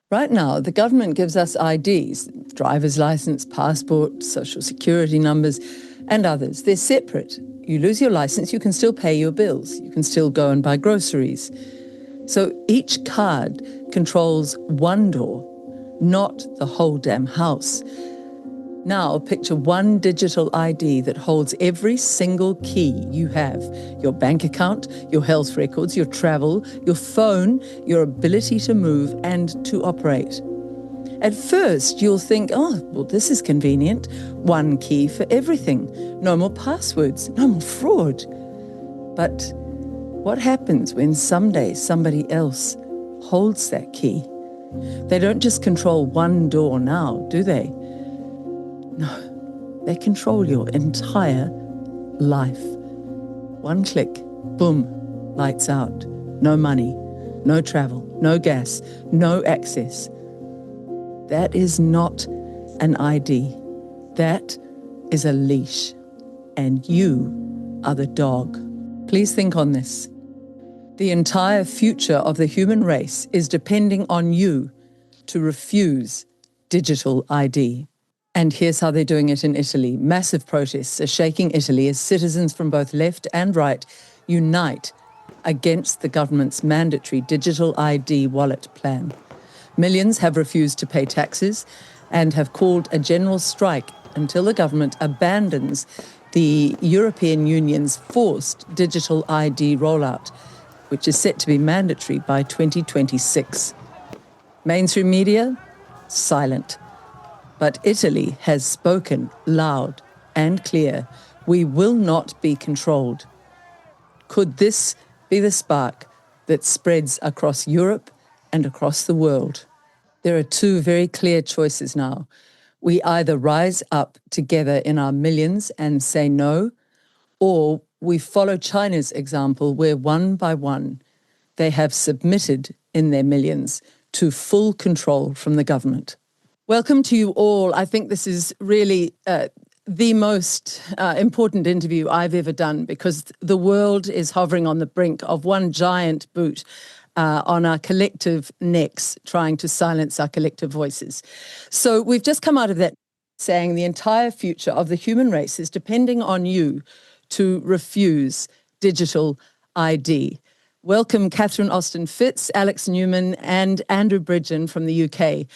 Right now, the government gives us IDs, driver's license, passport, social security numbers, and others. They're separate. You lose your license, you can still pay your bills. You can still go and buy groceries. So each card controls one door, not the whole damn house. Now picture one digital ID that holds every single key you have: your bank account, your health records, your travel, your phone, your ability to move and to operate. At first, you'll think, oh, well, this is convenient. One key for everything. No more passwords, no more fraud. But what happens when someday somebody else holds that key? They don't just control one door now, do they? No, they control your entire life. One click, boom, lights out. No money, no travel, no gas, no access. That is not an ID. That is a leash. And you are the dog. Please think on this. The entire future of the human race is depending on you to refuse digital ID. And here's how they're doing it in Italy. Massive protests are shaking Italy as citizens from both left and right unite against the government's mandatory digital ID wallet plan. Millions have refused to pay taxes and have called a general strike until the government abandons the European Union's forced digital ID rollout, which is set to be mandatory by 2026. Mainstream media, silent. But Italy has spoken loud and clear. We will not be controlled. Could this be the spark that spreads across Europe and across the world? There are two very clear choices now. We either rise up together in our millions and say no, or we follow China's example where one by one they have submitted in their millions to full control from the government. Welcome to you all. I think this is really the most important interview I've ever done, because the world is hovering on the brink of one giant boot on our collective necks, trying to silence our collective voices. So we've just come out of that saying the entire future of the human race is depending on you to refuse digital ID. Welcome Catherine Austin-Fitz, Alex Newman and Andrew Bridgen from the UK.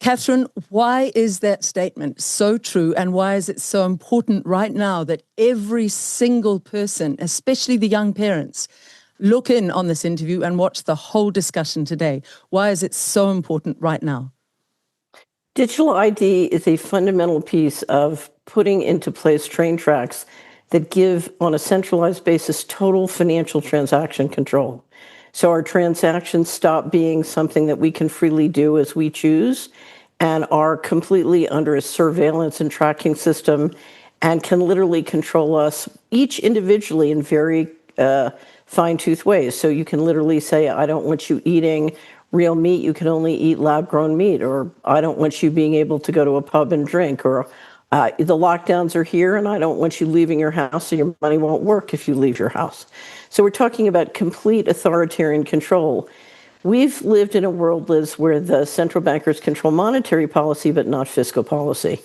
Catherine, why is that statement so true, and why is it so important right now that every single person, especially the young parents, look in on this interview and watch the whole discussion today? Why is it so important right now? Digital ID is a fundamental piece of putting into place train tracks that give, on a centralized basis, total financial transaction control. So our transactions stop being something that we can freely do as we choose and are completely under a surveillance and tracking system and can literally control us each individually in very fine-tooth ways. So you can literally say, I don't want you eating real meat, you can only eat lab-grown meat, or I don't want you being able to go to a pub and drink, or the lockdowns are here and I don't want you leaving your house, so your money won't work if you leave your house. So we're talking about complete authoritarian control. We've lived in a world, Liz, where the central bankers control monetary policy, but not fiscal policy.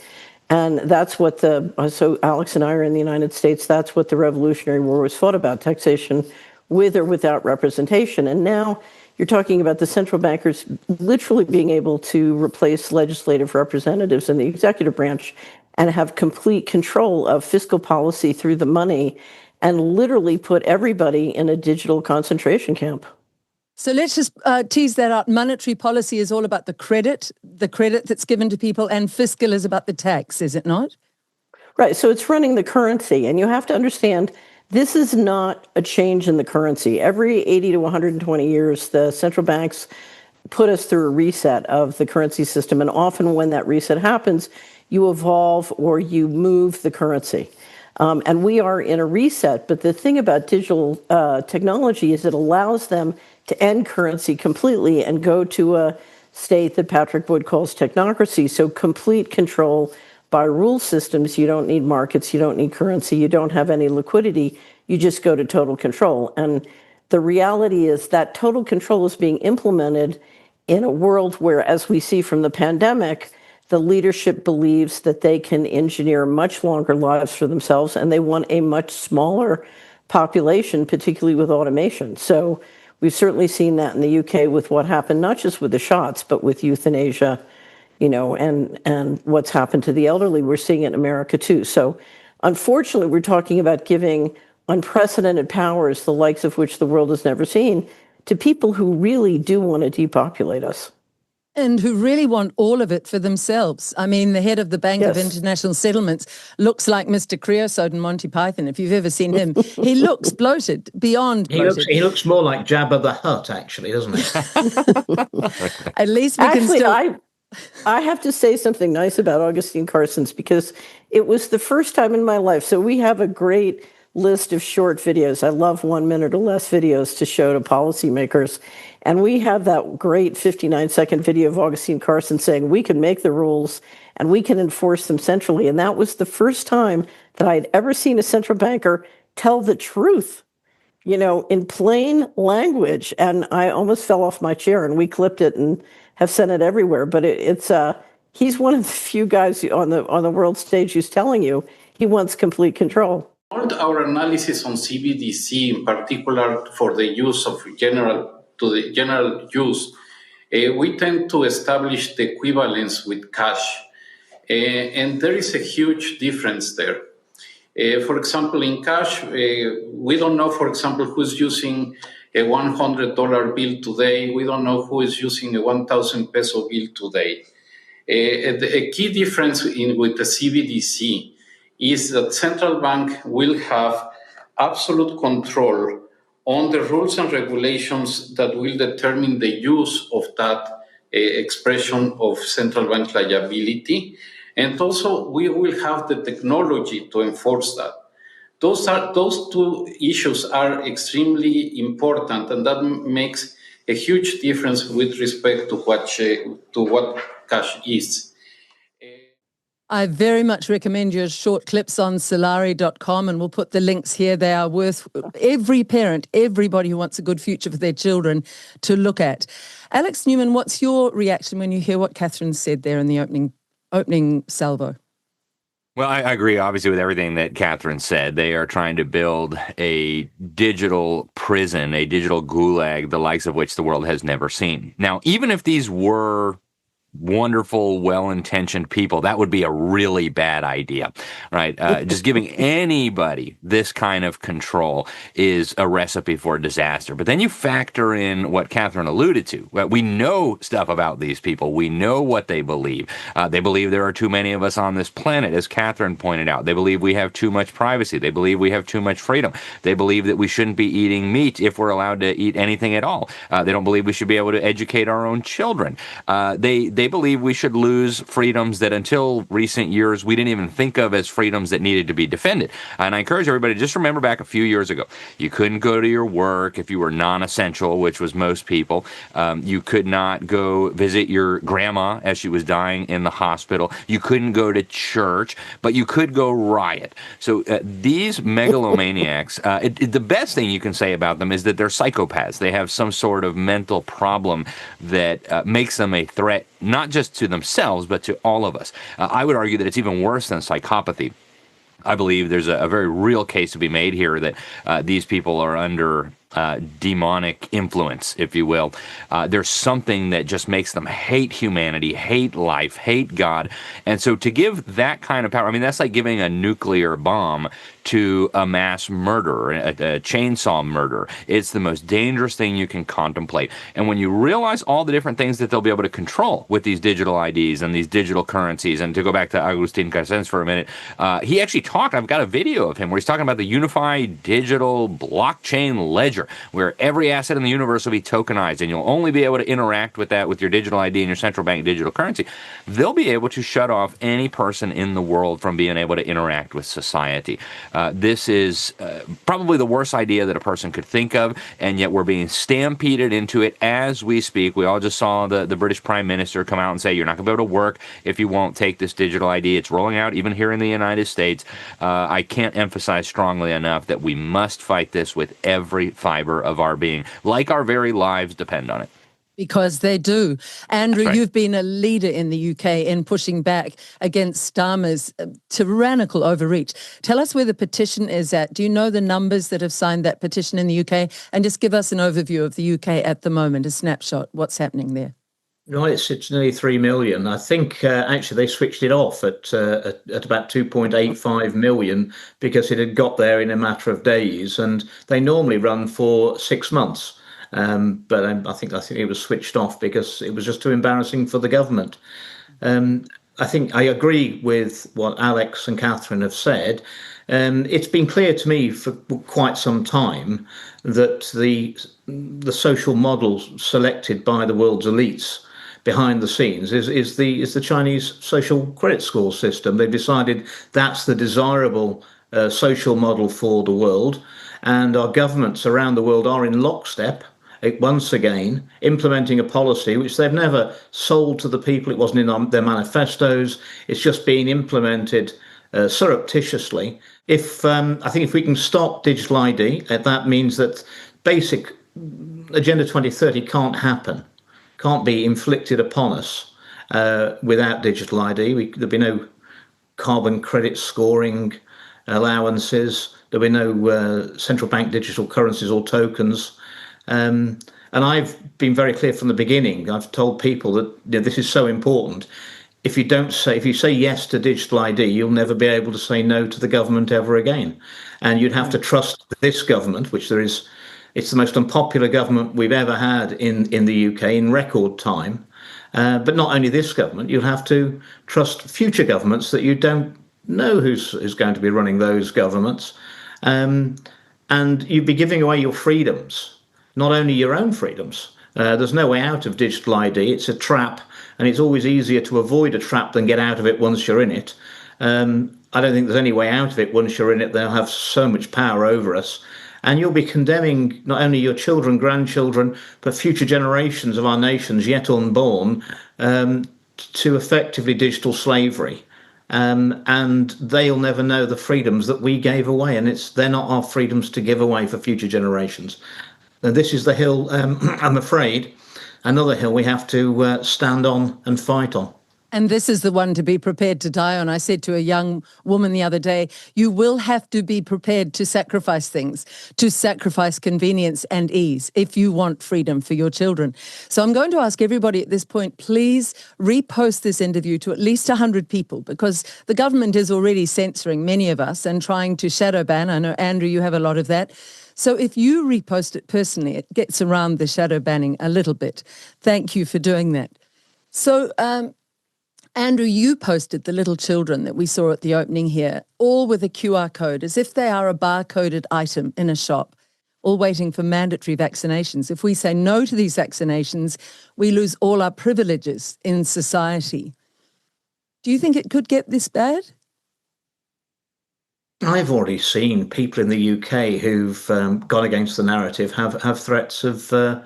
And that's what so Alex and I are in the United States, that's what the Revolutionary War was fought about, taxation with or without representation. And now you're talking about the central bankers literally being able to replace legislative representatives in the executive branch and have complete control of fiscal policy through the money and literally put everybody in a digital concentration camp. So let's just tease that out. Monetary policy is all about the credit that's given to people, and fiscal is about the tax, is it not? Right, so it's running the currency, and you have to understand this is not a change in the currency. Every 80 to 120 years, the central banks put us through a reset of the currency system, and often when that reset happens, you evolve or you move the currency. And we are in a reset, but the thing about digital technology is it allows them to end currency completely and go to a state that Patrick Wood calls technocracy. So complete control by rule systems. You don't need markets, you don't need currency, you don't have any liquidity, you just go to total control. And the reality is that total control is being implemented in a world where, as we see from the pandemic, the leadership believes that they can engineer much longer lives for themselves, and they want a much smaller population, particularly with automation. So we've certainly seen that in the UK with what happened, not just with the shots, but with euthanasia, and what's happened to the elderly. We're seeing it in America too. So unfortunately, we're talking about giving unprecedented powers, the likes of which the world has never seen, to people who really do want to depopulate us. And who really want all of it for themselves. I mean, the head of the Bank of International Settlements looks like Mr. Creosote in Monty Python. If you've ever seen him, he looks bloated, beyond bloated. He looks more like Jabba the Hutt, actually, doesn't he? At least we can still... I have to say something nice about Augustine Carson's, because it was the first time in my life. So we have a great list of short videos. I love 1 minute or less videos to show to policymakers. And we have that great 59-second video of Augustine Carson saying we can make the rules and we can enforce them centrally. And that was the first time that I'd ever seen a central banker tell the truth, in plain language. And I almost fell off my chair, and we clipped it and have sent it everywhere. But he's one of the few guys on the world stage who's telling you he wants complete control. Our analysis on CBDC, in particular for the use of general use, we tend to establish the equivalence with cash. And there is a huge difference there. For example, in cash, we don't know, for example, who's using a $100 bill today. We don't know who is using a 1,000 peso bill today. A key difference with the CBDC is that central bank will have absolute control on the rules and regulations that will determine the use of that expression of central bank liability. And also, we will have the technology to enforce that. Those two issues are extremely important, and that makes a huge difference with respect to what cash is. I very much recommend your short clips on Solari.com, and we'll put the links here. They are worth every parent, everybody who wants a good future for their children to look at. Alex Newman, what's your reaction when you hear what Catherine said there in the opening salvo? Well, I agree, obviously, with everything that Catherine said. They are trying to build a digital prison, a digital gulag, the likes of which the world has never seen. Now, even if these were wonderful, well-intentioned people, that would be a really bad idea, right? Just giving anybody this kind of control is a recipe for disaster. But then you factor in what Catherine alluded to. We know stuff about these people. We know what they believe. They believe there are too many of us on this planet, as Catherine pointed out. They believe we have too much privacy. They believe we have too much freedom. They believe that we shouldn't be eating meat if we're allowed to eat anything at all. They don't believe we should be able to educate our own children. They believe we should lose freedoms that until recent years we didn't even think of as freedoms that needed to be defended. And I encourage everybody to just remember back a few years ago. You couldn't go to your work if you were non-essential, which was most people. You could not go visit your grandma as she was dying in the hospital. You couldn't go to church, but you could go riot. So these megalomaniacs, the best thing you can say about them is that they're psychopaths. They have some sort of mental problem that makes them a threat, not just to themselves, but to all of us. I would argue that it's even worse than psychopathy. I believe there's a very real case to be made here that these people are under demonic influence, if you will. There's something that just makes them hate humanity, hate life, hate God. And so to give that kind of power, I mean, that's like giving a nuclear bomb to a mass murderer, a chainsaw murder. It's the most dangerous thing you can contemplate. And when you realize all the different things that they'll be able to control with these digital IDs and these digital currencies, and to go back to Agustin Carstens for a minute, he actually talked, I've got a video of him where he's talking about the unified digital blockchain ledger, where every asset in the universe will be tokenized, and you'll only be able to interact with that with your digital ID and your central bank digital currency. They'll be able to shut off any person in the world from being able to interact with society. This is probably the worst idea that a person could think of, and yet we're being stampeded into it as we speak. We all just saw the British Prime Minister come out and say, you're not going to be able to work if you won't take this digital ID. It's rolling out even here in the United States. I can't emphasize strongly enough that we must fight this with every fiber of our being, like our very lives depend on it. Because they do. Andrew, right. you've been a leader in the UK in pushing back against Starmer's tyrannical overreach. Tell us where the petition is at. Do you know the numbers that have signed that petition in the UK? And just give us an overview of the UK at the moment, a snapshot. What's happening there? No, it's nearly 3 million. I think actually they switched it off at about 2.85 million because it had got there in a matter of days, and they normally run for 6 months. But I think it was switched off because it was just too embarrassing for the government. I think I agree with what Alex and Catherine have said. It's been clear to me for quite some time that the social model selected by the world's elites behind the scenes is the Chinese social credit score system. They've decided that's the desirable social model for the world, and our governments around the world are in lockstep once again, implementing a policy which they've never sold to the people. It wasn't in their manifestos. It's just being implemented surreptitiously. I think if we can stop digital ID, that means that basic Agenda 2030 can't happen, can't be inflicted upon us without digital ID. There'll be no carbon credit scoring allowances. There'll be no central bank digital currencies or tokens. And I've been very clear from the beginning. I've told people that this is so important. If you say yes to digital ID, you'll never be able to say no to the government ever again. And you'd have to trust this government, it's the most unpopular government we've ever had in the UK in record time. But not only this government, you'll have to trust future governments that you don't know who's going to be running those governments. And you'd be giving away your freedoms. Not only your own freedoms. There's no way out of digital ID. It's a trap, and it's always easier to avoid a trap than get out of it once you're in it. I don't think there's any way out of it once you're in it. They'll have so much power over us. And you'll be condemning not only your children, grandchildren, but future generations of our nations yet unborn to effectively digital slavery. And they'll never know the freedoms that we gave away. And they're not our freedoms to give away for future generations. And this is the hill, I'm afraid, another hill we have to stand on and fight on. And this is the one to be prepared to die on. I said to a young woman the other day, you will have to be prepared to sacrifice things, to sacrifice convenience and ease if you want freedom for your children. So I'm going to ask everybody at this point, please repost this interview to at least 100 people, because the government is already censoring many of us and trying to shadow ban. I know, Andrew, you have a lot of that. So if you repost it personally, it gets around the shadow banning a little bit. Thank you for doing that. So, Andrew, you posted the little children that we saw at the opening here, all with a QR code, as if they are a barcoded item in a shop, all waiting for mandatory vaccinations. If we say no to these vaccinations, we lose all our privileges in society. Do you think it could get this bad? I've already seen people in the UK who've gone against the narrative have threats of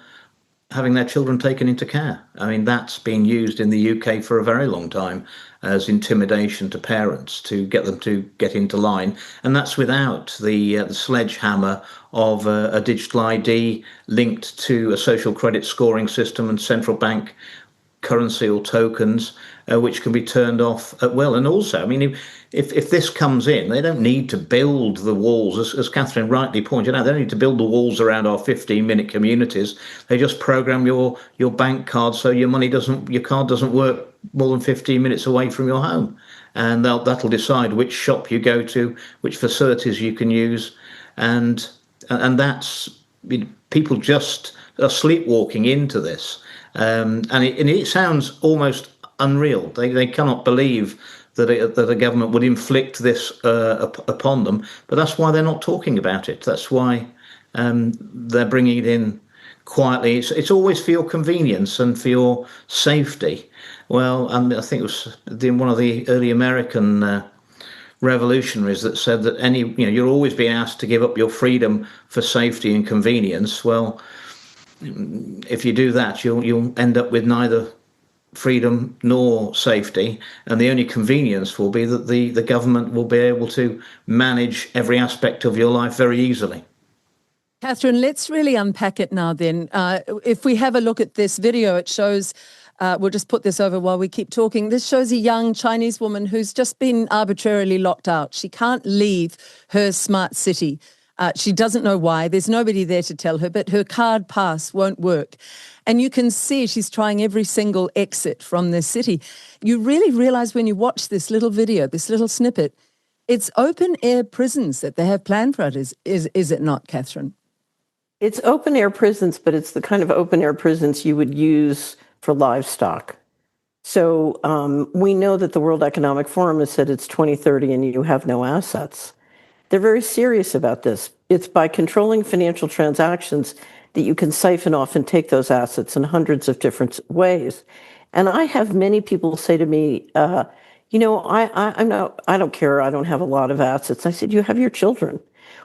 having their children taken into care. I mean, that's been used in the UK for a very long time as intimidation to parents to get them to get into line. And that's without the sledgehammer of a digital ID linked to a social credit scoring system and central bank currency or tokens, which can be turned off at will. And also, I mean, if this comes in, they don't need to build the walls, as Catherine rightly pointed out. They don't need to build the walls around our 15-minute communities. They just program your bank card so your card doesn't work more than 15 minutes away from your home, and that'll decide which shop you go to, which facilities you can use, and that's, people just are sleepwalking into this. And it sounds almost unreal. They cannot believe that a government would inflict this upon them. But that's why they're not talking about it. That's why they're bringing it in quietly. It's always for your convenience and for your safety. Well, I think it was one of the early American revolutionaries that said that you're always being asked to give up your freedom for safety and convenience. Well, if you do that, you'll end up with neither freedom nor safety, and the only convenience will be that the government will be able to manage every aspect of your life very easily. Catherine, let's really unpack it now then. If we have a look at this video, it shows, we'll just put this over while we keep talking. This shows a young Chinese woman who's just been arbitrarily locked out. She can't leave her smart city. She doesn't know why. There's nobody there to tell her, but her card pass won't work. And you can see she's trying every single exit from this city. You really realize when you watch this little video, this little snippet, it's open air prisons that they have planned for it, is it not, Catherine? It's open air prisons, but it's the kind of open air prisons you would use for livestock. So we know that the World Economic Forum has said it's 2030 and you have no assets. They're very serious about this. It's by controlling financial transactions that you can siphon off and take those assets in hundreds of different ways. And I have many people say to me, I don't care. I don't have a lot of assets. I said, you have your children.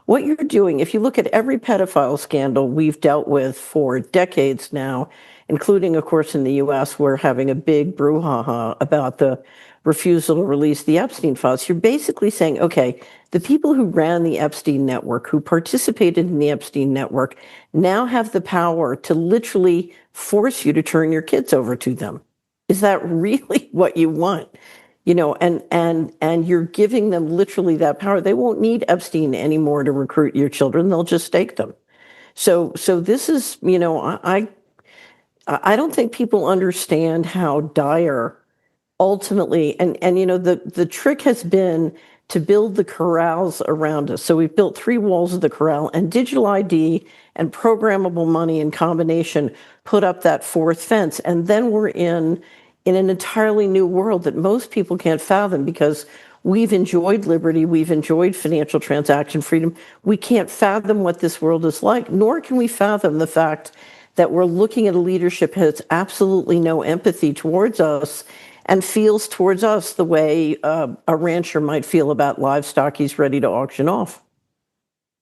What you're doing, if you look at every pedophile scandal we've dealt with for decades now, including, of course, in the US, we're having a big brouhaha about the refusal to release the Epstein files. You're basically saying, okay, the people who ran the Epstein network, who participated in the Epstein network, now have the power to literally force you to turn your kids over to them. Is that really what you want? And you're giving them literally that power. They won't need Epstein anymore to recruit your children. They'll just take them. So this is, I don't think people understand how dire ultimately, and the trick has been to build the corrals around us. So we've built 3 walls of the corral, and digital ID and programmable money in combination put up that 4th fence. And then we're in an entirely new world that most people can't fathom, because we've enjoyed liberty, we've enjoyed financial transaction freedom. We can't fathom what this world is like, nor can we fathom the fact that we're looking at a leadership that has absolutely no empathy towards us and feels towards us the way a rancher might feel about livestock he's ready to auction off.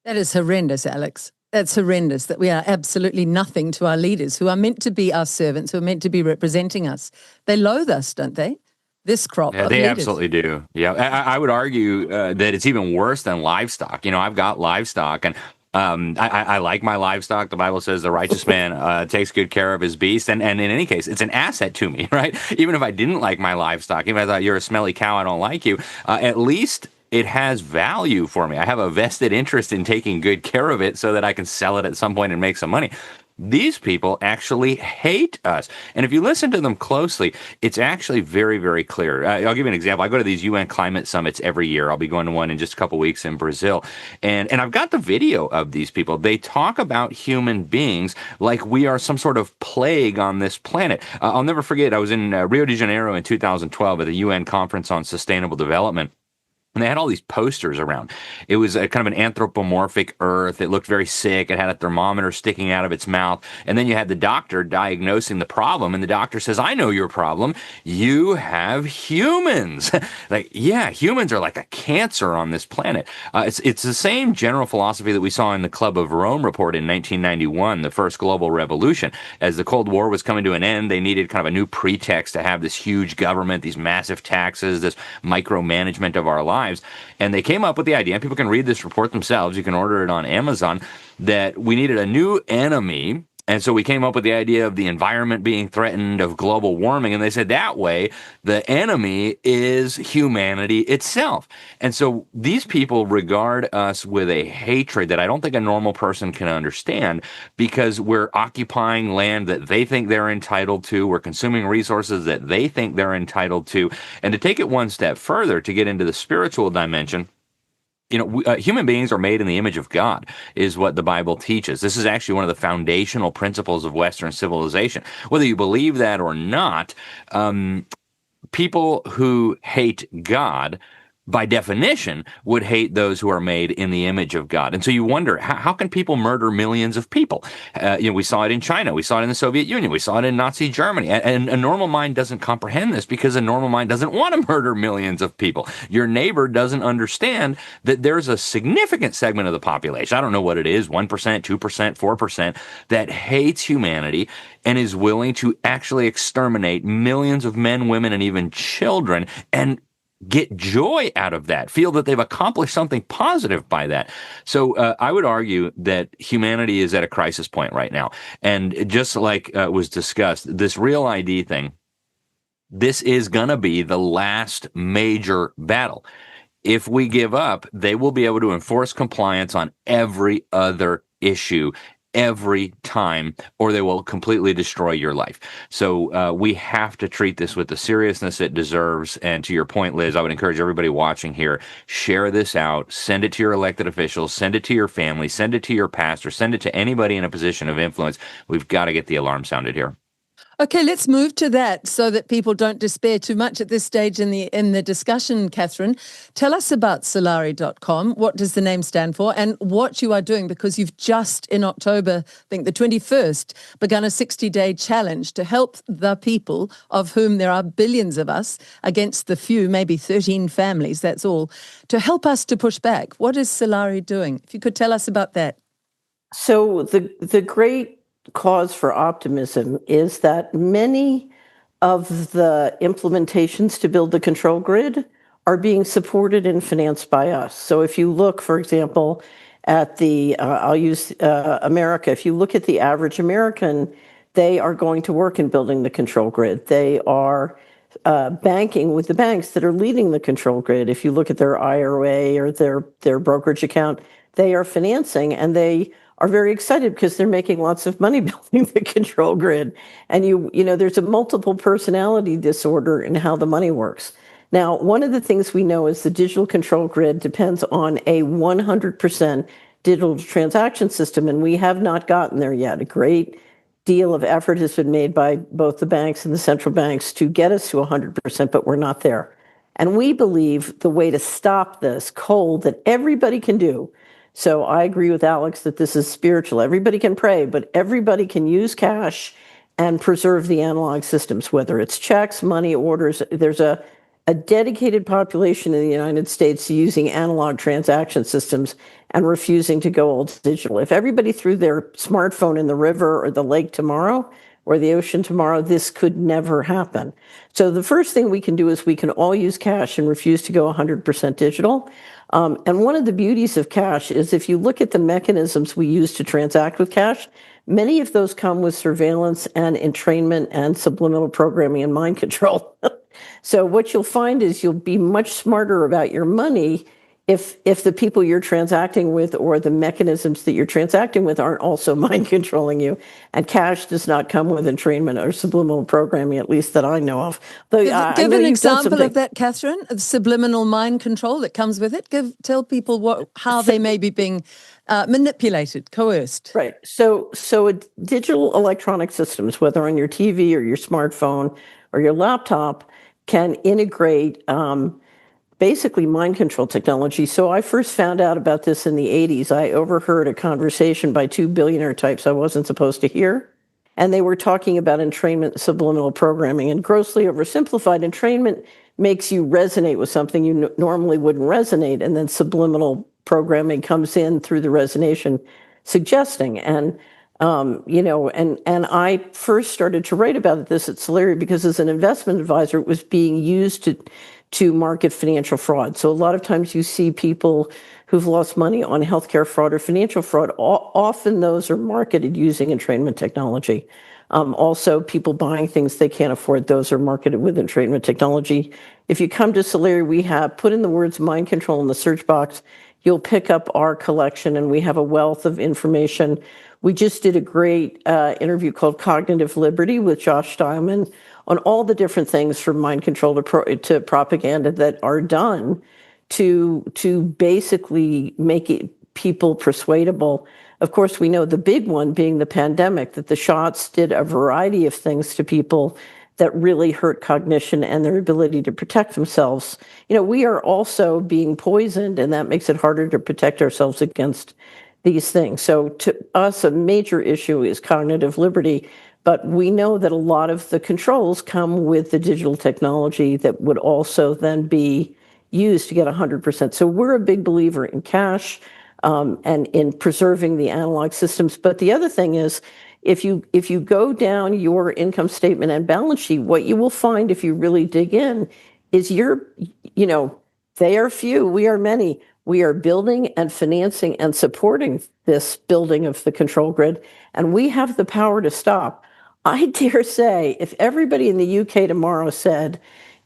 That is horrendous, Alex. That's horrendous, that we are absolutely nothing to our leaders, who are meant to be our servants, who are meant to be representing us. They loathe us, don't they? This crop of they leaders. absolutely do. Yeah, I would argue that it's even worse than livestock. I've got livestock, and I like my livestock. The Bible says the righteous man takes good care of his beast. And in any case, it's an asset to me, right? Even if I didn't like my livestock, even if I thought you're a smelly cow, I don't like you, at least it has value for me. I have a vested interest in taking good care of it so that I can sell it at some point and make some money. These people actually hate us. And if you listen to them closely, it's actually very, very clear. I'll give you an example. I go to these UN climate summits every year. I'll be going to one in just a couple weeks in Brazil. And I've got the video of these people. They talk about human beings like we are some sort of plague on this planet. I'll never forget, I was in Rio de Janeiro in 2012 at the UN Conference on Sustainable Development. And they had all these posters around. It was a kind of an anthropomorphic Earth. It looked very sick. It had a thermometer sticking out of its mouth. And then you had the doctor diagnosing the problem. And the doctor says, I know your problem. You have humans. Humans are like a cancer on this planet. It's the same general philosophy that we saw in the Club of Rome report in 1991, the first global revolution. As the Cold War was coming to an end, they needed kind of a new pretext to have this huge government, these massive taxes, this micromanagement of our lives. And they came up with the idea, and people can read this report themselves, you can order it on Amazon, that we needed a new enemy. And so we came up with the idea of the environment being threatened, of global warming. And they said that way, the enemy is humanity itself. And so these people regard us with a hatred that I don't think a normal person can understand, because we're occupying land that they think they're entitled to. We're consuming resources that they think they're entitled to. And to take it one step further, to get into the spiritual dimension, human beings are made in the image of God, is what the Bible teaches. This is actually one of the foundational principles of Western civilization. Whether you believe that or not, people who hate God, by definition, would hate those who are made in the image of God. And so you wonder, how can people murder millions of people? We saw it in China. We saw it in the Soviet Union. We saw it in Nazi Germany. And a normal mind doesn't comprehend this, because a normal mind doesn't want to murder millions of people. Your neighbor doesn't understand that there's a significant segment of the population, I don't know what it is, 1%, 2%, 4%, that hates humanity and is willing to actually exterminate millions of men, women, and even children. And get joy out of that, feel that they've accomplished something positive by that. So I would argue that humanity is at a crisis point right now. And just like was discussed, this Real ID thing, this is going to be the last major battle. If we give up, they will be able to enforce compliance on every other issue every time, or they will completely destroy your life. So we have to treat this with the seriousness it deserves. And to your point, Liz, I would encourage everybody watching here, share this out, send it to your elected officials, send it to your family, send it to your pastor, send it to anybody in a position of influence. We've got to get the alarm sounded here. Okay, let's move to that so that people don't despair too much at this stage in the discussion, Catherine. Tell us about Solari.com. What does the name stand for and what you are doing? Because you've just in October, I think the 21st, begun a 60-day challenge to help the people, of whom there are billions of us, against the few, maybe 13 families, that's all, to help us to push back. What is Solari doing? If you could tell us about that. So the great cause for optimism is that many of the implementations to build the control grid are being supported and financed by us. So if you look, for example, at I'll use America. If you look at the average American, they are going to work in building the control grid. They are banking with the banks that are leading the control grid. If you look at their IRA or their brokerage account, they are financing, and they are very excited because they're making lots of money building the control grid. And you know, there's a multiple personality disorder in how the money works. Now, one of the things we know is the digital control grid depends on a 100% digital transaction system, and we have not gotten there yet. A great deal of effort has been made by both the banks and the central banks to get us to 100%, but we're not there. And we believe the way to stop this cold that everybody can do. So I agree with Alex that this is spiritual. Everybody can pray, but everybody can use cash and preserve the analog systems, whether it's checks, money orders. There's a dedicated population in the United States using analog transaction systems and refusing to go all digital. If everybody threw their smartphone in the river or the lake tomorrow or the ocean tomorrow, this could never happen. So the first thing we can do is we can all use cash and refuse to go 100% digital. And one of the beauties of cash is if you look at the mechanisms we use to transact with cash, many of those come with surveillance and entrainment and subliminal programming and mind control. So what you'll find is you'll be much smarter about your money if the people you're transacting with or the mechanisms that you're transacting with aren't also mind controlling you. And cash does not come with entrainment or subliminal programming, at least that I know of. Though, Give an example of that, Catherine, of subliminal mind control that comes with it. Tell people how they may be being manipulated, coerced. Right. So digital electronic systems, whether on your TV or your smartphone or your laptop, can integrate basically mind control technology. So I first found out about this in the 80s. I overheard a conversation by two billionaire types I wasn't supposed to hear. And they were talking about entrainment, subliminal programming, and grossly oversimplified. Entrainment makes you resonate with something you normally wouldn't resonate. And then subliminal programming comes in through the resonation suggesting. And and I first started to write about this at Solari because as an investment advisor, it was being used to market financial fraud. So a lot of times you see people who've lost money on healthcare fraud or financial fraud. Often those are marketed using entrainment technology. Also, people buying things they can't afford, those are marketed with entrainment technology. If you come to Solari, we have put in the words mind control in the search box. You'll pick up our collection, and we have a wealth of information. We just did a great interview called Cognitive Liberty with Josh Steinman on all the different things from mind control to propaganda that are done to basically make people persuadable. Of course, we know the big one being the pandemic, that the shots did a variety of things to people that really hurt cognition and their ability to protect themselves. We are also being poisoned, and that makes it harder to protect ourselves against these things. So to us, a major issue is cognitive liberty, but we know that a lot of the controls come with the digital technology that would also then be used to get 100%. So we're a big believer in cash and in preserving the analog systems. But the other thing is, if you go down your income statement and balance sheet, what you will find if you really dig in is they are few, we are many. We are building and financing and supporting this building of the control grid, and we have the power to stop. I dare say, if everybody in the UK tomorrow said,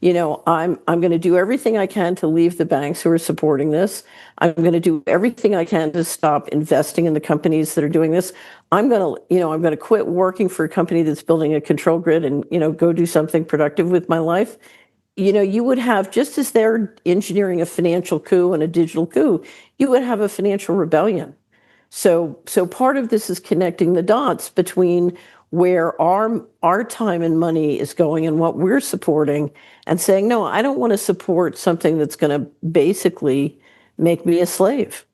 I'm going to do everything I can to leave the banks who are supporting this. I'm going to do everything I can to stop investing in the companies that are doing this. I'm going to quit working for a company that's building a control grid and, go do something productive with my life. You would have, just as they're engineering a financial coup and a digital coup, you would have a financial rebellion. So part of this is connecting the dots between where our time and money is going and what we're supporting, and saying, no, I don't want to support something that's going to basically make me a slave.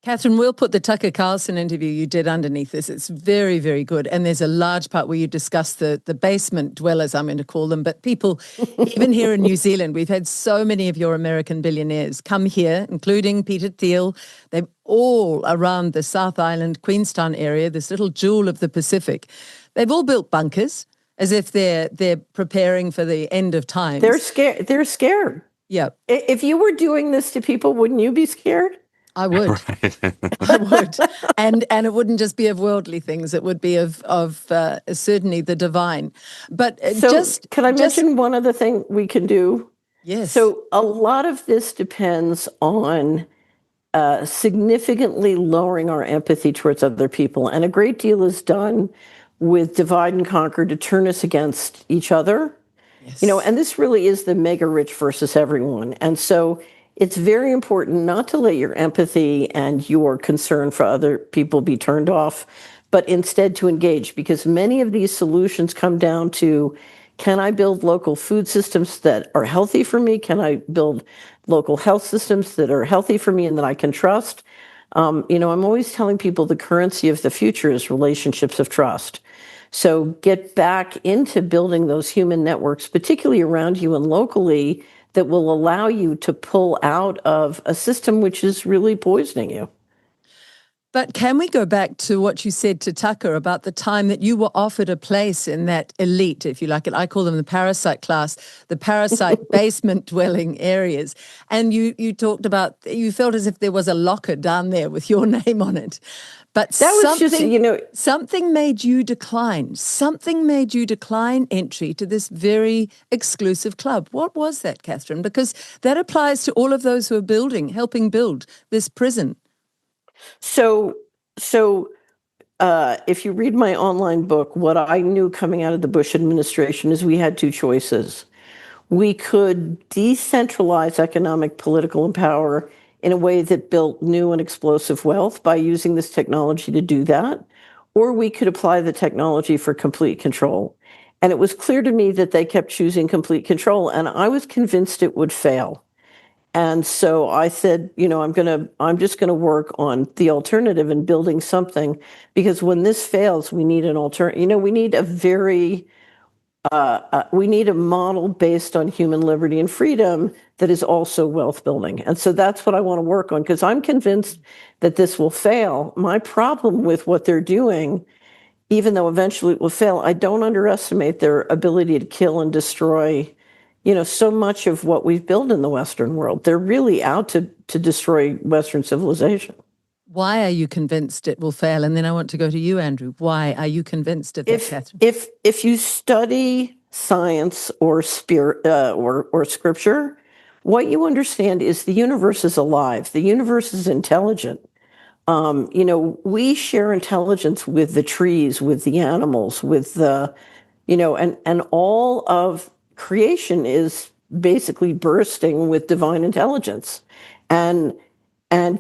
Catherine, we'll put the Tucker Carlson interview you did underneath this. It's very, very good. And there's a large part where you discuss the basement dwellers, I'm going to call them. But people, even here in New Zealand, we've had so many of your American billionaires come here, including Peter Thiel. They're all around the South Island, Queenstown area, this little jewel of the Pacific. They've all built bunkers as if they're preparing for the end of time. They're scared. They're scared. Yeah. If you were doing this to people, wouldn't you be scared? I would. Right. I would. And it wouldn't just be of worldly things. It would be of certainly the divine. But can I mention one other thing we can do? Yes. So a lot of this depends on significantly lowering our empathy towards other people. And a great deal is done with divide and conquer to turn us against each other. Yes. And this really is the mega rich versus everyone. And so it's very important not to let your empathy and your concern for other people be turned off, but instead to engage, because many of these solutions come down to, can I build local food systems that are healthy for me? Can I build local health systems that are healthy for me and that I can trust? I'm always telling people the currency of the future is relationships of trust. So get back into building those human networks, particularly around you and locally, that will allow you to pull out of a system which is really poisoning you. But can we go back to what you said to Tucker about the time that you were offered a place in that elite, if you like it, I call them the parasite class, the parasite basement dwelling areas. And you talked about, you felt as if there was a locker down there with your name on it. But that was something made you decline. Something made you decline entry to this very exclusive club. What was that, Catherine? Because that applies to all of those who are helping build this prison. So if you read my online book, what I knew coming out of the Bush administration is we had two choices. We could decentralize economic, political, and power in a way that built new and explosive wealth by using this technology to do that, or we could apply the technology for complete control. And it was clear to me that they kept choosing complete control, and I was convinced it would fail. And so I said, I'm just going to work on the alternative and building something, because when this fails, we need an alternative. We need we need a model based on human liberty and freedom that is also wealth building. And so that's what I want to work on, because I'm convinced that this will fail. My problem with what they're doing, even though eventually it will fail, I don't underestimate their ability to kill and destroy, so much of what we've built in the Western world. They're really out to destroy Western civilization. Why are you convinced it will fail? And then I want to go to you, Andrew. Why are you convinced of that, Catherine? If you study science or spirit or scripture, what you understand is the universe is alive. The universe is intelligent. We share intelligence with the trees, with the animals, with the, and all of creation is basically bursting with divine intelligence. And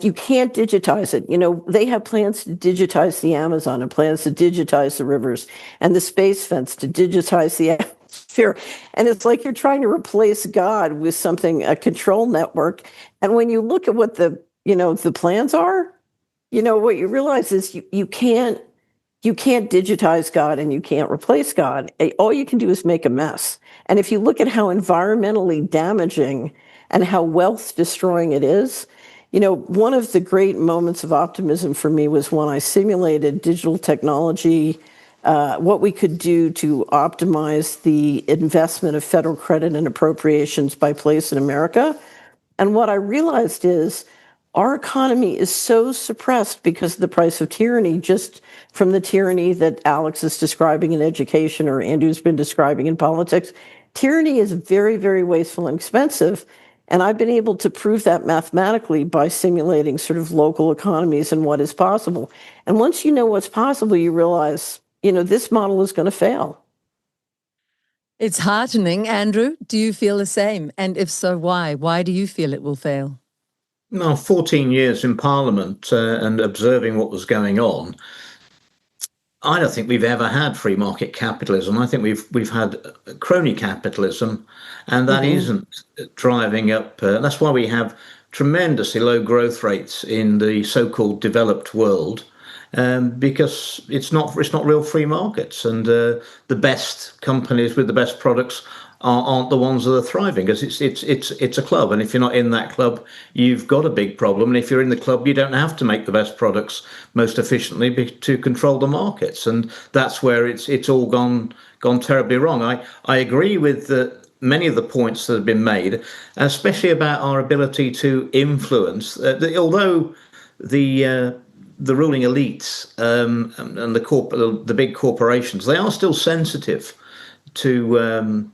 you can't digitize it. They have plans to digitize the Amazon and plans to digitize the rivers and the space fence to digitize the atmosphere. And it's like you're trying to replace God with something, a control network. And when you look at what the plans are, what you realize is you can't digitize God and you can't replace God. All you can do is make a mess. And if you look at how environmentally damaging and how wealth destroying it is, one of the great moments of optimism for me was when I simulated digital technology what we could do to optimize the investment of federal credit and appropriations by place in America. And what I realized is our economy is so suppressed because of the price of tyranny, just from the tyranny that Alex is describing in education or Andrew's been describing in politics. Tyranny is very, very wasteful and expensive. And I've been able to prove that mathematically by simulating sort of local economies and what is possible. And once you know what's possible, you realize, this model is going to fail. It's heartening. Andrew, do you feel the same? And if so, why? Why do you feel it will fail? Well, 14 years in Parliament and observing what was going on, I don't think we've ever had free market capitalism. I think we've had crony capitalism, and that isn't driving up. That's why we have tremendously low growth rates in the so-called developed world, because it's not real free markets, and the best companies with the best products aren't the ones that are thriving, because it's a club, and if you're not in that club, you've got a big problem. And if you're in the club, you don't have to make the best products most efficiently to control the markets, and that's where it's all gone terribly wrong. I agree with many of the points that have been made, especially about our ability to influence. Although the ruling elites and the big corporations, they are still sensitive to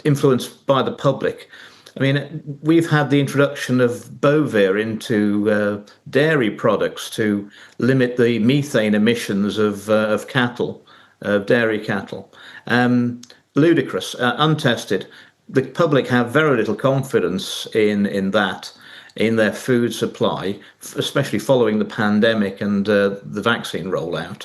influenced by the public. I mean, we've had the introduction of Bovir into dairy products to limit the methane emissions of cattle, of dairy cattle. Ludicrous, untested. The public have very little confidence in that, in their food supply, especially following the pandemic and the vaccine rollout.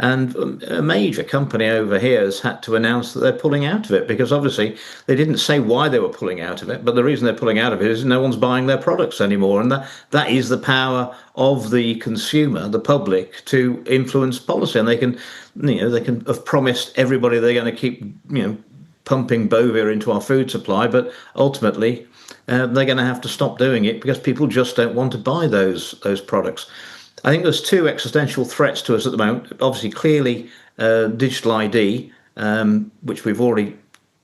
And a major company over here has had to announce that they're pulling out of it, because obviously they didn't say why they were pulling out of it, but the reason they're pulling out of it is no one's buying their products anymore. And that is the power of the consumer, the public, to influence policy. And they can have promised everybody they're going to keep, pumping Bovir into our food supply, but ultimately they're going to have to stop doing it because people just don't want to buy those products. I think there's two existential threats to us at the moment. Obviously, clearly, digital ID, which we've already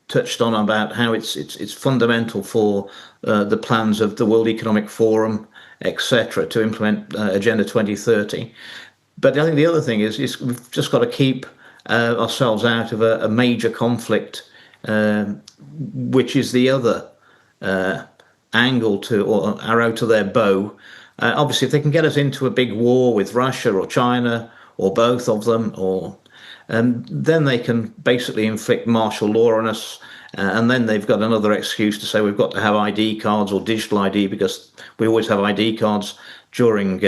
touched on about how it's fundamental for the plans of the World Economic Forum, etc., to implement Agenda 2030. But I think the other thing is we've just got to keep ourselves out of a major conflict, which is the other angle or arrow to their bow. Obviously, if they can get us into a big war with Russia or China or both of them, then they can basically inflict martial law on us. And then they've got another excuse to say we've got to have ID cards or digital ID, because we always have ID cards during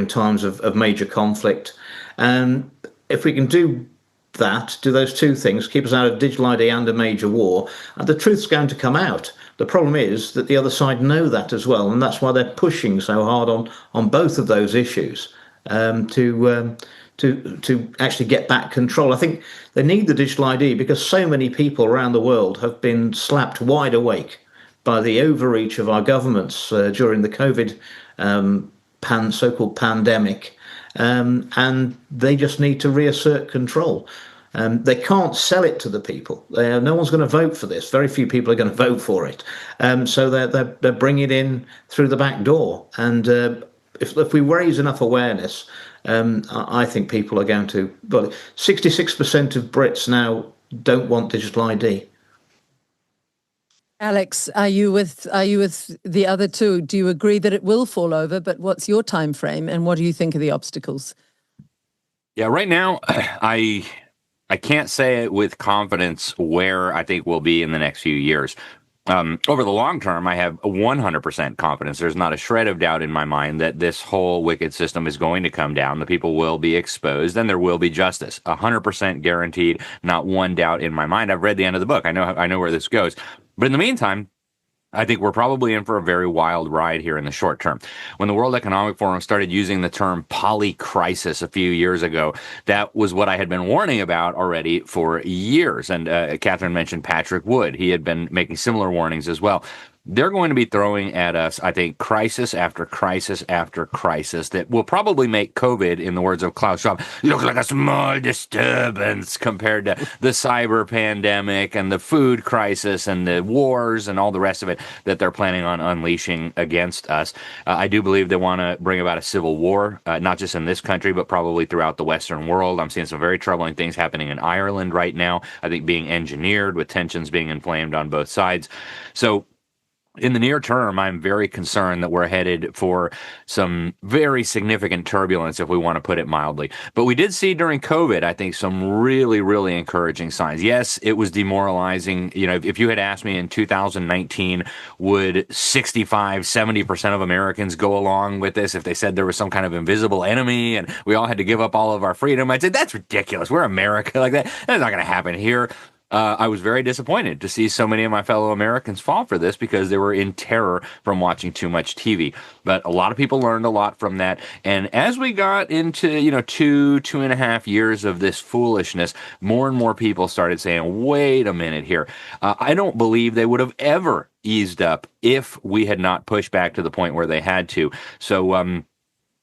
times of major conflict. And if we can do those two things, keep us out of digital ID and a major war, the truth's going to come out. The problem is that the other side know that as well, and that's why they're pushing so hard on both of those issues to actually get back control. I think they need the digital ID because so many people around the world have been slapped wide awake by the overreach of our governments during the COVID so-called pandemic, and they just need to reassert control. They can't sell it to the people. No one's going to vote for this. Very few people are going to vote for it. So they're bringing it in through the back door. And if we raise enough awareness, I think people are going to. But 66% of Brits now don't want digital ID. Alex, are you with the other two? Do you agree that it will fall over? But what's your time frame, and what do you think are the obstacles? Yeah, right now, I can't say it with confidence where I think we'll be in the next few years. Over the long term, I have 100% confidence. There's not a shred of doubt in my mind that this whole wicked system is going to come down. The people will be exposed, and there will be justice. 100% guaranteed. Not one doubt in my mind. I've read the end of the book. I know where this goes. But in the meantime, I think we're probably in for a very wild ride here in the short term. When the World Economic Forum started using the term polycrisis a few years ago, that was what I had been warning about already for years. And Catherine mentioned Patrick Wood. He had been making similar warnings as well. they're going to be throwing at us, I think, crisis after crisis after crisis that will probably make COVID, in the words of Klaus Schwab, look like a small disturbance compared to the cyber pandemic and the food crisis and the wars and all the rest of it that they're planning on unleashing against us. I do believe they want to bring about a civil war, not just in this country, but probably throughout the Western world. I'm seeing some very troubling things happening in Ireland right now, I think being engineered with tensions being inflamed on both sides. So in the near term, I'm very concerned that we're headed for some very significant turbulence, if we want to put it mildly. But we did see during COVID, I think, some really, really encouraging signs. Yes, it was demoralizing. You know, if you had asked me in 2019, would 65, 70% of Americans go along with this if they said there was some kind of invisible enemy and we all had to give up all of our freedom? I'd say, that's ridiculous. We're America like that. That's not going to happen here. I was very disappointed to see so many of my fellow Americans fall for this because they were in terror from watching too much TV. But a lot of people learned a lot from that. And as we got into, 2.5 years of this foolishness, more and more people started saying, wait a minute here. I don't believe they would have ever eased up if we had not pushed back to the point where they had to. So,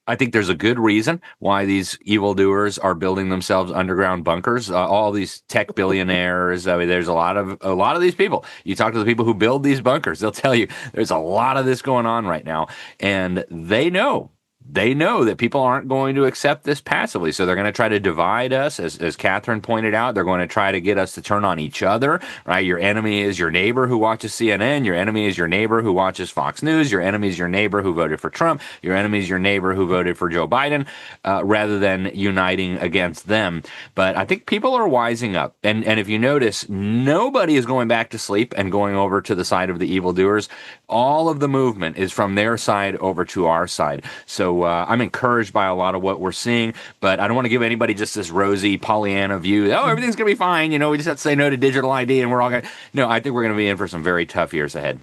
I think there's a good reason why these evildoers are building themselves underground bunkers. All these tech billionaires. I mean, there's a lot of these people. You talk to the people who build these bunkers, they'll tell you there's a lot of this going on right now, and they know that people aren't going to accept this passively. So they're going to try to divide us, as Catherine pointed out. They're going to try to get us to turn on each other, right? Your enemy is your neighbor who watches CNN. Your enemy is your neighbor who watches Fox News. Your enemy is your neighbor who voted for Trump. Your enemy is your neighbor who voted for Joe Biden, rather than uniting against them. But I think people are wising up. And if you notice, nobody is going back to sleep and going over to the side of the evildoers. All of the movement is from their side over to our side. So I'm encouraged by a lot of what we're seeing, but I don't want to give anybody just this rosy Pollyanna view. Oh, everything's going to be fine. We just have to say no to digital ID and we're all going to... No, I think we're going to be in for some very tough years ahead.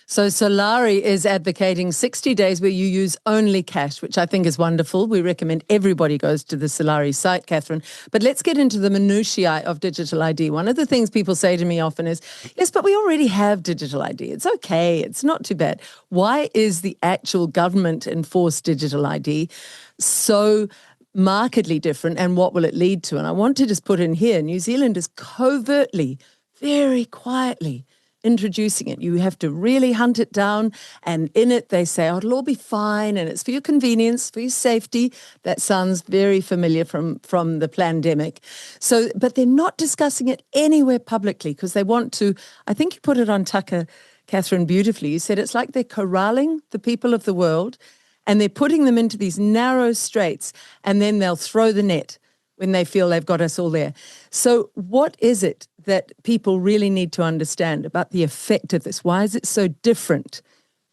So Solari is advocating 60 days where you use only cash, which I think is wonderful. We recommend everybody goes to the Solari site, Catherine. But let's get into the minutiae of digital ID. One of the things people say to me often is, yes, but we already have digital ID. It's okay. It's not too bad. Why is the actual government-enforced digital ID so markedly different, and what will it lead to? And I want to just put in here, New Zealand is covertly, very quietly introducing it. You have to really hunt it down, and in it they say, oh, it'll all be fine, and it's for your convenience, for your safety. That sounds very familiar from the pandemic. So, but they're not discussing it anywhere publicly because they want to, I think you put it on Tucker, Catherine, beautifully. You said it's like they're corralling the people of the world and they're putting them into these narrow straits, and then they'll throw the net when they feel they've got us all there. So what is it that people really need to understand about the effect of this? Why is it so different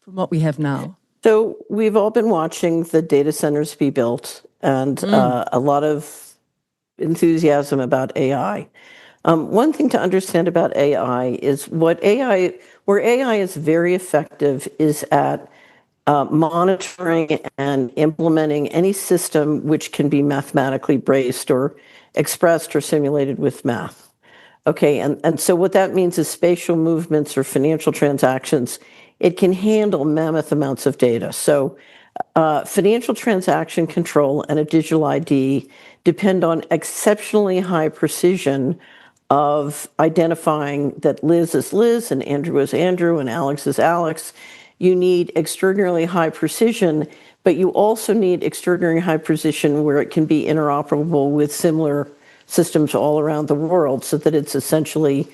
from what we have now? So we've all been watching the data centers be built, and a lot of enthusiasm about AI. One thing to understand about AI is where AI is very effective is at monitoring and implementing any system which can be mathematically based or expressed or simulated with math. Okay, and so what that means is spatial movements or financial transactions, it can handle mammoth amounts of data. So financial transaction control and a digital ID depend on exceptionally high precision of identifying that Liz is Liz and Andrew is Andrew and Alex is Alex. You need extraordinarily high precision, but you also need extraordinarily high precision where it can be interoperable with similar systems all around the world, so that it's essentially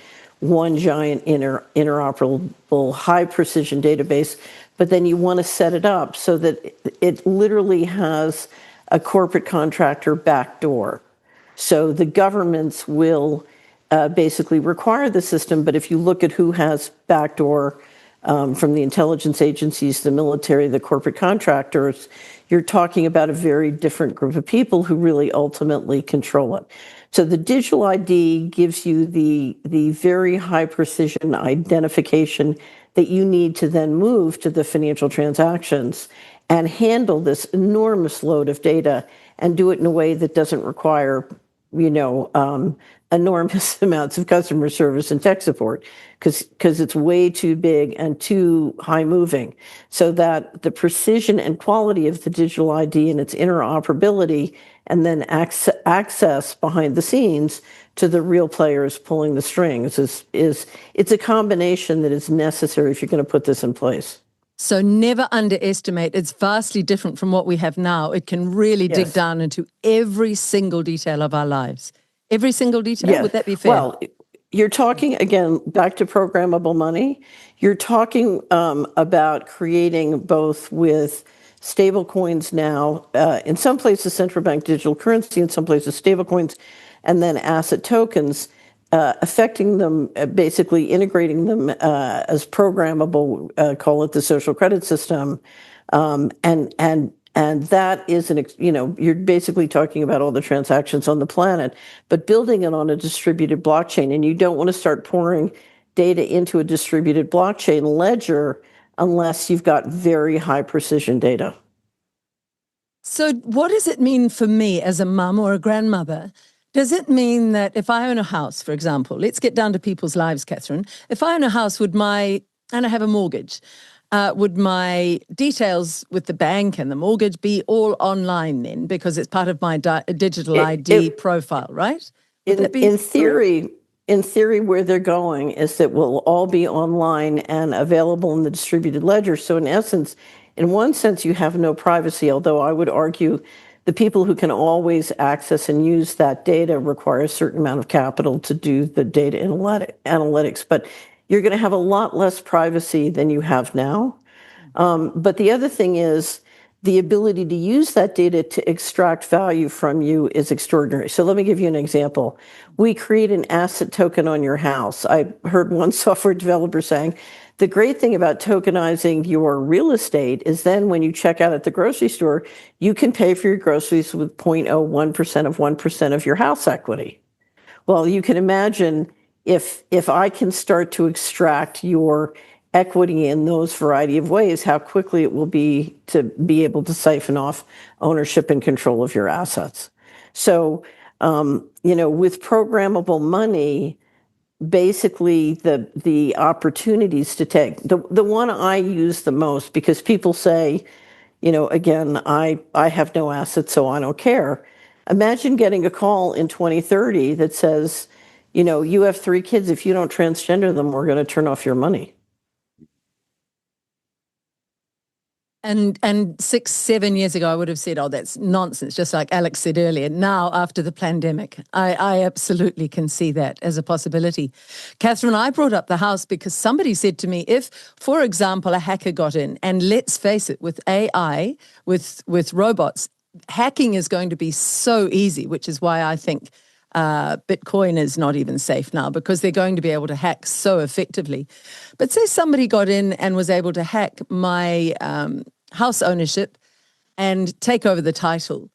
one giant interoperable high precision database. But then you want to set it up so that it literally has a corporate contractor backdoor. So the governments will basically require the system, but if you look at who has backdoor, from the intelligence agencies, the military, the corporate contractors, you're talking about a very different group of people who really ultimately control it. So the digital ID gives you the very high precision identification that you need to then move to the financial transactions and handle this enormous load of data and do it in a way that doesn't require enormous amounts of customer service and tech support because it's way too big and too high moving, so that the precision and quality of the digital ID and its interoperability and then access behind the scenes to the real players pulling the strings it's a combination that is necessary if you're going to put this in place. So never underestimate. It's vastly different from what we have now. It can really dig Yes. down into every single detail of our lives. Every single detail? Yeah. Would that be fair? Well, you're talking, again, back to programmable money. You're talking about creating both with stable coins now, in some places central bank digital currency, in some places stable coins, and then asset tokens, affecting them, basically integrating them as programmable, call it the social credit system, and that is you're basically talking about all the transactions on the planet, but building it on a distributed blockchain. And you don't want to start pouring data into a distributed blockchain ledger unless you've got very high precision data. So what does it mean for me as a mum or a grandmother? Does it mean that if I own a house, for example, let's get down to people's lives, Catherine. If I own a house, and I have a mortgage, would my details with the bank and the mortgage be all online then, because it's part of my digital ID profile, right? In theory, where they're going is that we'll all be online and available in the distributed ledger. So in essence, in one sense, you have no privacy, although I would argue the people who can always access and use that data require a certain amount of capital to do the data analytics. But you're going to have a lot less privacy than you have now. But the other thing is the ability to use that data to extract value from you is extraordinary. So let me give you an example. We create an asset token on your house. I heard one software developer saying, the great thing about tokenizing your real estate is then when you check out at the grocery store, you can pay for your groceries with 0.01% of 1% of your house equity. Well, you can imagine if I can start to extract your equity in those variety of ways, how quickly it will be to be able to siphon off ownership and control of your assets. So, with programmable money, basically the opportunities to take the one I use the most, because people say, again, I have no assets, so I don't care. Imagine getting a call in 2030 that says, you have 3 kids. If you don't transgender them, we're going to turn off your money. And 6, 7 years ago, I would have said, oh, that's nonsense, just like Alex said earlier. Now, after the pandemic, I absolutely can see that as a possibility. Catherine, I brought up the house because somebody said to me, if, for example, a hacker got in, and let's face it, with AI, with robots, hacking is going to be so easy, which is why I think Bitcoin is not even safe now, because they're going to be able to hack so effectively. But say somebody got in and was able to hack my house ownership and take over the title.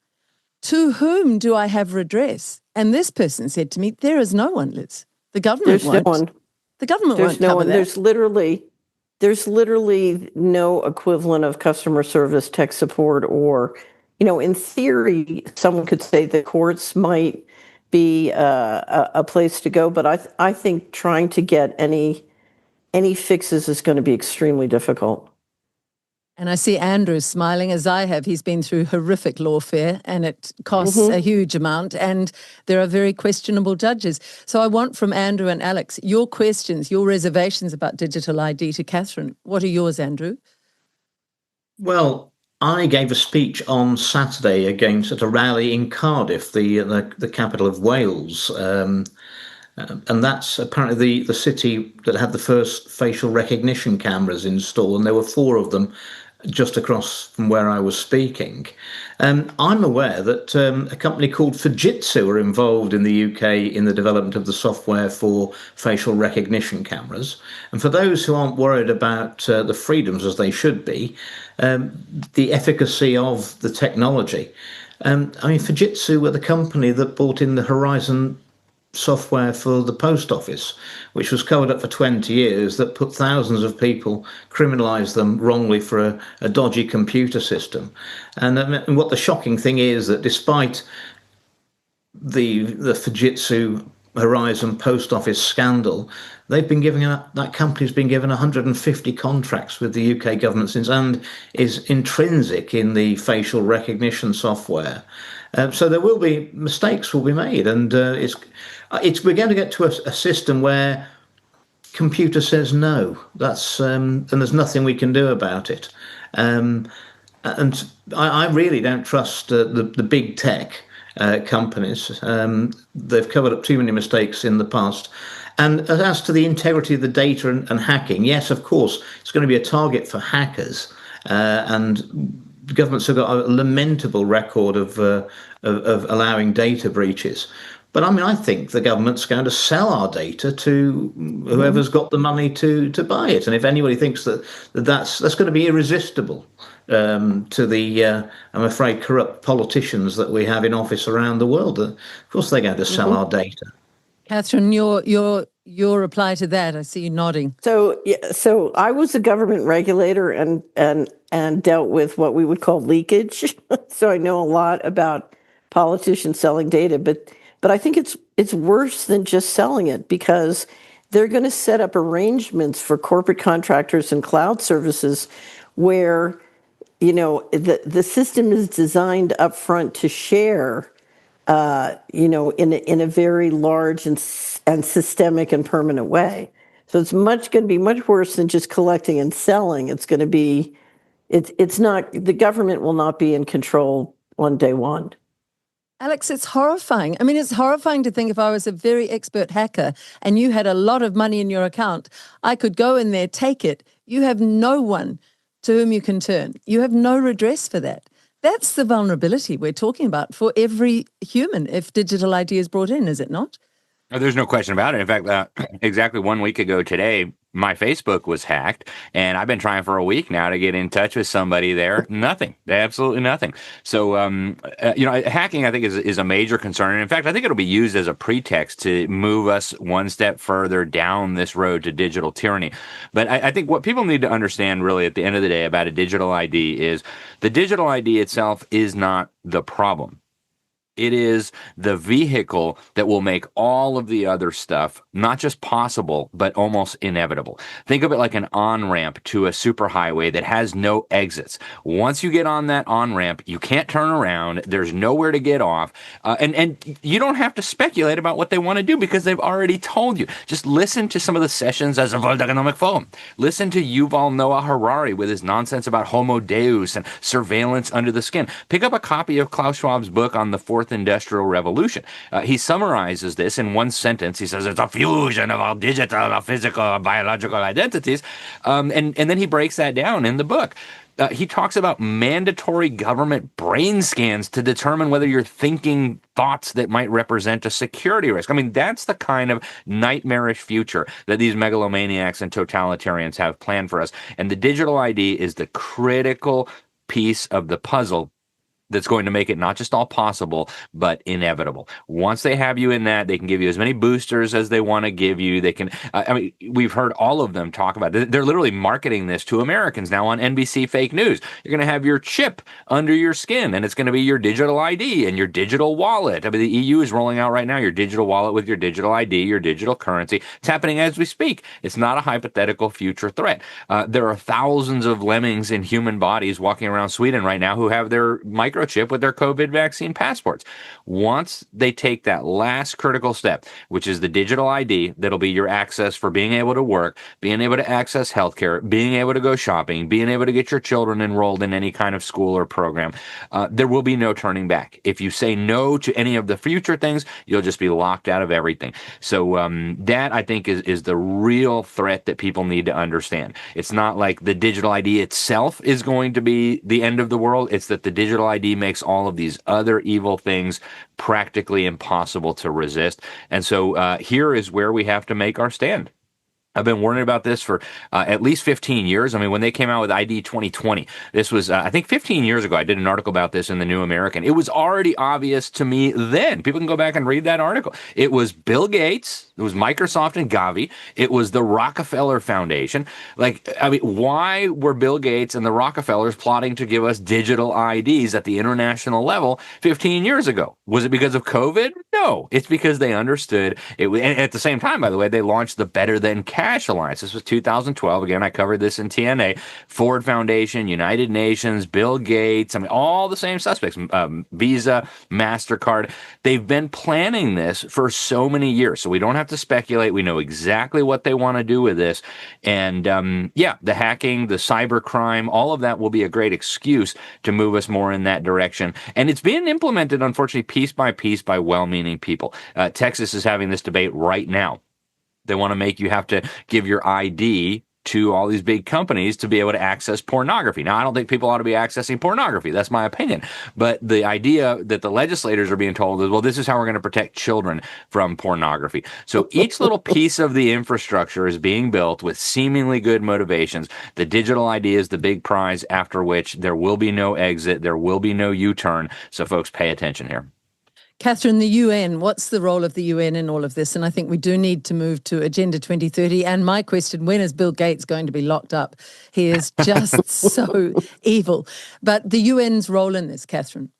To whom do I have redress? And this person said to me, there is no one, Liz. The government won't. There's no one. The government There's won't no cover one. that. There's literally no equivalent of customer service, tech support, or, in theory, someone could say the courts might be a place to go, but I think trying to get any fixes is going to be extremely difficult. And I see Andrew smiling, as I have. He's been through horrific lawfare, and it costs a huge amount, and there are very questionable judges. So I want from Andrew and Alex your questions, your reservations about digital ID to Catherine. What are yours, Andrew? Well, I gave a speech on Saturday at a rally in Cardiff, the capital of Wales. And that's apparently the city that had the first facial recognition cameras installed, and there were 4 of them just across from where I was speaking. I'm aware that a company called Fujitsu are involved in the UK in the development of the software for facial recognition cameras. And for those who aren't worried about the freedoms as they should be, the efficacy of the technology. Fujitsu were the company that brought in the Horizon software for the post office, which was covered up for 20 years, that put thousands of people, criminalised them wrongly for a dodgy computer system. And what the shocking thing is that despite the Fujitsu Horizon post office scandal, they've been giving that company's been given 150 contracts with the UK government since, and is intrinsic in the facial recognition software. So there will be mistakes will be made, and we're going to get to a system where computer says no. That's and there's nothing we can do about it. And I really don't trust the big tech companies. They've covered up too many mistakes in the past. And as to the integrity of the data and hacking, yes, of course, it's going to be a target for hackers. And governments have got a lamentable record of allowing data breaches. But I mean, I think the government's going to sell our data to whoever's got the money to buy it. And if anybody thinks that's going to be irresistible to the, I'm afraid, corrupt politicians that we have in office around the world, of course they're going to sell our data. Catherine, your reply to that, I see you nodding. So I was a government regulator and dealt with what we would call leakage. So I know a lot about politicians selling data, but I think it's worse than just selling it, because they're going to set up arrangements for corporate contractors and cloud services where, the system is designed upfront to share, in a very large and systemic and permanent way. So it's going to be much worse than just collecting and selling. It's going to be, it's not, the government will not be in control on day one. Alex, it's horrifying. I mean, it's horrifying to think if I was a very expert hacker and you had a lot of money in your account, I could go in there, take it. You have no one to whom you can turn. You have no redress for that. That's the vulnerability we're talking about for every human if digital ID is brought in, is it not? Oh, there's no question about it. In fact, exactly 1 week ago today, my Facebook was hacked, and I've been trying for a week now to get in touch with somebody there. Nothing, absolutely nothing. So, hacking, I think, is a major concern. And in fact, I think it'll be used as a pretext to move us one step further down this road to digital tyranny. But I think what people need to understand, really, at the end of the day, about a digital ID is the digital ID itself is not the problem. It is the vehicle that will make all of the other stuff not just possible, but almost inevitable. Think of it like an on-ramp to a superhighway that has no exits. Once you get on that on-ramp, you can't turn around. There's nowhere to get off. And you don't have to speculate about what they want to do because they've already told you. Just listen to some of the sessions as a World Economic Forum. Listen to Yuval Noah Harari with his nonsense about Homo Deus and surveillance under the skin. Pick up a copy of Klaus Schwab's book on the Fourth Industrial Revolution. He summarizes this in one sentence. He says it's a fusion of all digital, physical, biological identities. And then he breaks that down in the book. He talks about mandatory government brain scans to determine whether you're thinking thoughts that might represent a security risk. I mean, that's the kind of nightmarish future that these megalomaniacs and totalitarians have planned for us. And the digital ID is the critical piece of the puzzle that's going to make it not just all possible, but inevitable. Once they have you in that, they can give you as many boosters as they want to give you. They can, we've heard all of them talk about it. They're literally marketing this to Americans now on NBC fake news. You're going to have your chip under your skin, and it's going to be your digital ID and your digital wallet. I mean, the EU is rolling out right now your digital wallet with your digital ID, your digital currency. It's happening as we speak. It's not a hypothetical future threat. There are thousands of lemmings in human bodies walking around Sweden right now who have their microchip with their COVID vaccine passports. Once they take that last critical step, which is the digital ID, that'll be your access for being able to work, being able to access healthcare, being able to go shopping, being able to get your children enrolled in any kind of school or program, there will be no turning back. If you say no to any of the future things, you'll just be locked out of everything. So that, I think, is the real threat that people need to understand. It's not like the digital ID itself is going to be the end of the world. It's that the digital ID makes all of these other evil things practically impossible to resist. And so here is where we have to make our stand. I've been warning about this for at least 15 years. I mean, when they came out with ID 2020, this was, I think 15 years ago, I did an article about this in the New American. It was already obvious to me then. People can go back and read that article. It was Bill Gates, it was Microsoft and Gavi, it was the Rockefeller Foundation. Like, I mean, why were Bill Gates and the Rockefellers plotting to give us digital IDs at the international level 15 years ago? Was it because of COVID? No, it's because they understood it. And at the same time, by the way, they launched the Better Than Cash Alliance. This was 2012. Again, I covered this in TNA. Ford Foundation, United Nations, Bill Gates, I mean, all the same suspects, Visa, MasterCard. They've been planning this for so many years. So we don't have to speculate. We know exactly what they want to do with this. And the hacking, the cybercrime, all of that will be a great excuse to move us more in that direction. And it's being implemented, unfortunately, piece by well-meaning people. Texas is having this debate right now. They want to make you have to give your ID to all these big companies to be able to access pornography. Now, I don't think people ought to be accessing pornography. That's my opinion. But the idea that the legislators are being told is, well, this is how we're going to protect children from pornography. So each little piece of the infrastructure is being built with seemingly good motivations. The digital ID is the big prize, after which there will be no exit. There will be no U-turn. So folks, pay attention here. Catherine, the UN, what's the role of the UN in all of this? And I think we do need to move to Agenda 2030. And my question, when is Bill Gates going to be locked up? He is just so evil. But the UN's role in this, Catherine?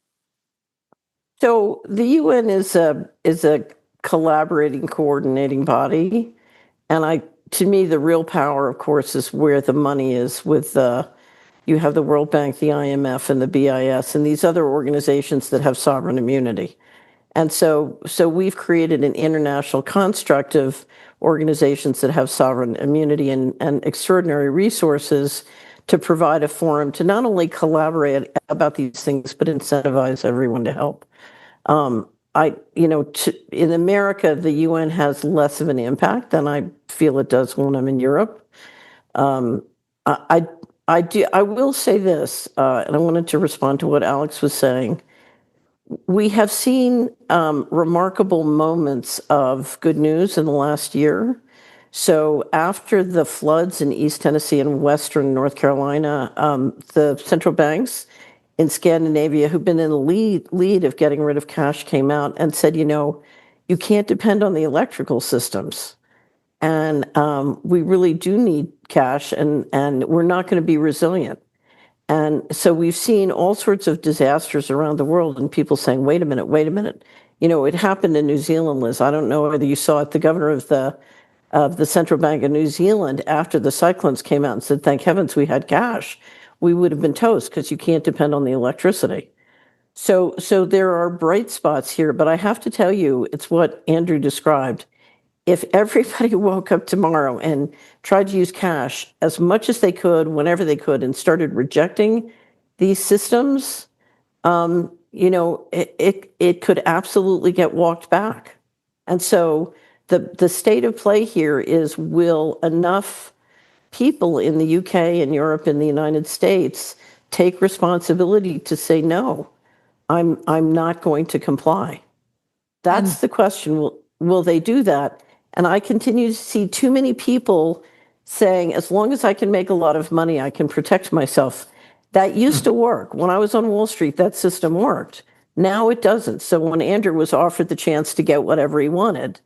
So the UN is a collaborating, coordinating body. And to me, the real power, of course, is where the money is with you have the World Bank, the IMF, and the BIS, and these other organizations that have sovereign immunity. And so we've created an international construct of organizations that have sovereign immunity and extraordinary resources to provide a forum to not only collaborate about these things, but incentivize everyone to help. In America, the UN has less of an impact than I feel it does when I'm in Europe. I will say this, and I wanted to respond to what Alex was saying. We have seen remarkable moments of good news in the last year. So after the floods in East Tennessee and Western North Carolina, the central banks in Scandinavia, who've been in the lead of getting rid of cash, came out and said, you can't depend on the electrical systems. And we really do need cash, and we're not going to be resilient. And so we've seen all sorts of disasters around the world and people saying, wait a minute. It happened in New Zealand, Liz. I don't know whether you saw it. The governor of the Central Bank of New Zealand, after the cyclones came out and said, thank heavens we had cash, we would have been toast because you can't depend on the electricity. So there are bright spots here, but I have to tell you, it's what Andrew described. If everybody woke up tomorrow and tried to use cash as much as they could, whenever they could, and started rejecting these systems, it could absolutely get walked back. And so the state of play here is, will enough people in the UK and Europe and the United States take responsibility to say, no, I'm not going to comply? That's the question. Will they do that? And I continue to see too many people saying, as long as I can make a lot of money, I can protect myself. That used to work. When I was on Wall Street, that system worked. Now it doesn't. So when Andrew was offered the chance to get whatever he wanted,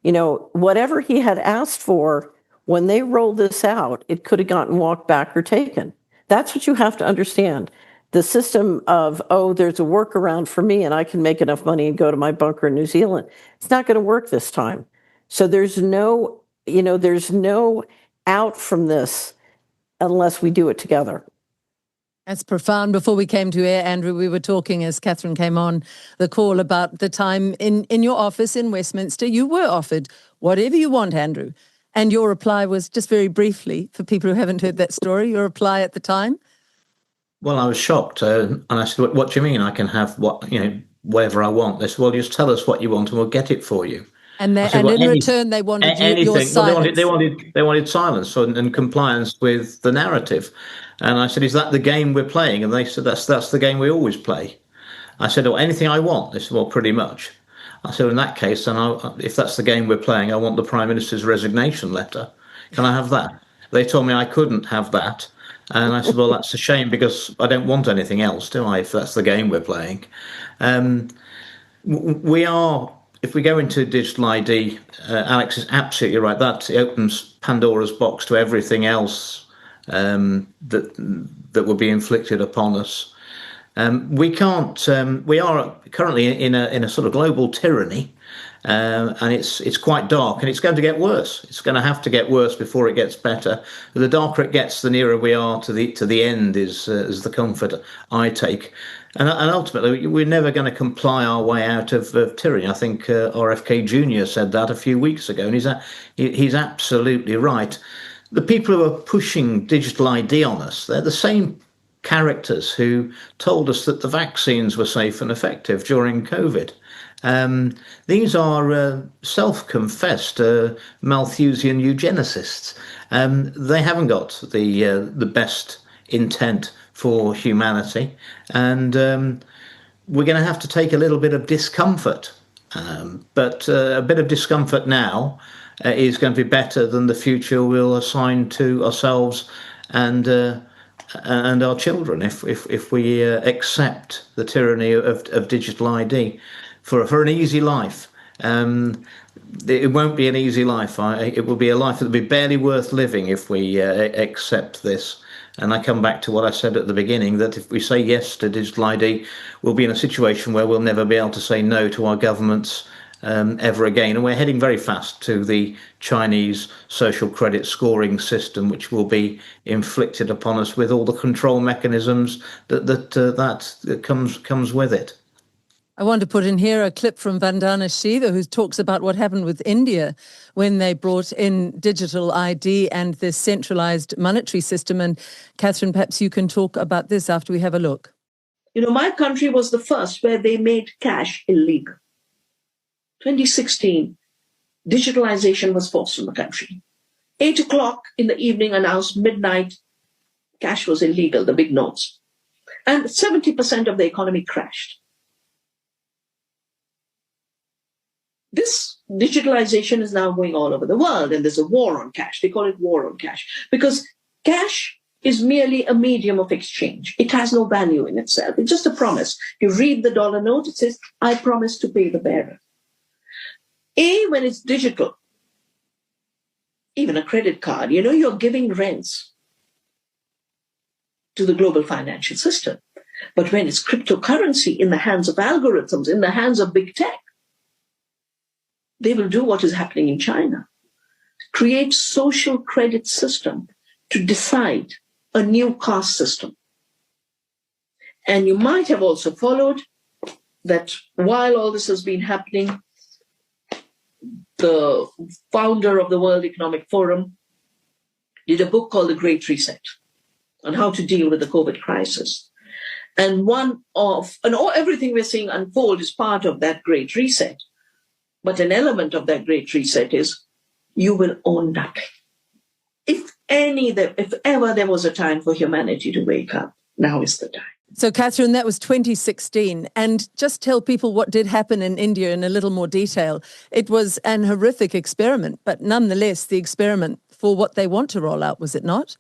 whatever he had asked for, when they rolled this out, it could have gotten walked back or taken. That's what you have to understand. The system of, there's a workaround for me and I can make enough money and go to my bunker in New Zealand. It's not going to work this time. So there's no out from this unless we do it together. That's profound. Before we came to air, Andrew, we were talking as Catherine came on the call about the time in your office in Westminster. You were offered whatever you want, Andrew. And your reply was, just very briefly, for people who haven't heard that story, your reply at the time? Well, I was shocked. And I said, what do you mean I can have whatever I want? They said, well, just tell us what you want and we'll get it for you. And in return, they wanted your silence. Well, they wanted silence and compliance with the narrative. And I said, is that the game we're playing? And they said, that's the game we always play. I said, anything I want? They said, well, pretty much. I said, in that case, then if that's the game we're playing, I want the Prime Minister's resignation letter. Can I have that? They told me I couldn't have that. And I said, well, that's a shame because I don't want anything else, do I, if that's the game we're playing? If we go into digital ID, Alex is absolutely right. That opens Pandora's box to everything else that will be inflicted upon us. We can't. We are currently in a sort of global tyranny, and it's quite dark, and it's going to get worse. It's going to have to get worse before it gets better. The darker it gets, the nearer we are to the end. Is the comfort I take, and ultimately we're never going to comply our way out of tyranny. I think RFK Jr. said that a few weeks ago, and he's absolutely right. The people who are pushing digital ID on us, they're the same characters who told us that the vaccines were safe and effective during COVID. These are self-confessed Malthusian eugenicists. They haven't got the best intent for humanity, and we're going to have to take a little bit of discomfort. But a bit of discomfort now is going to be better than the future we'll assign to ourselves and our children if we accept the tyranny of digital ID for an easy life. It won't be an easy life. It will be a life that will be barely worth living if we accept this. And I come back to what I said at the beginning, that if we say yes to digital ID, we'll be in a situation where we'll never be able to say no to our governments ever again. And we're heading very fast to the Chinese social credit scoring system, which will be inflicted upon us with all the control mechanisms that comes with it. I want to put in here a clip from Vandana Shiva, who talks about what happened with India when they brought in digital ID and this centralized monetary system. And Catherine, perhaps you can talk about this after we have a look. My country was the first where they made cash illegal. 2016, digitalization was forced on the country. 8 o'clock in the evening announced midnight, cash was illegal, the big notes. And 70% of the economy crashed. This digitalization is now going all over the world, and there's a war on cash. They call it war on cash because cash is merely a medium of exchange. It has no value in itself. It's just a promise. You read the dollar note, it says, I promise to pay the bearer. When it's digital, even a credit card, you're giving rents to the global financial system. But when it's cryptocurrency in the hands of algorithms, in the hands of big tech, they will do what is happening in China. Create social credit system to decide a new caste system. And you might have also followed that while all this has been happening, the founder of the World Economic Forum did a book called The Great Reset on how to deal with the COVID crisis. And everything we're seeing unfold is part of that Great Reset. But an element of that Great Reset is you will own nothing. If ever there was a time for humanity to wake up, now is the time. So, Catherine, that was 2016. And just tell people what did happen in India in a little more detail. It was an horrific experiment, but nonetheless, the experiment for what they want to roll out, was it not?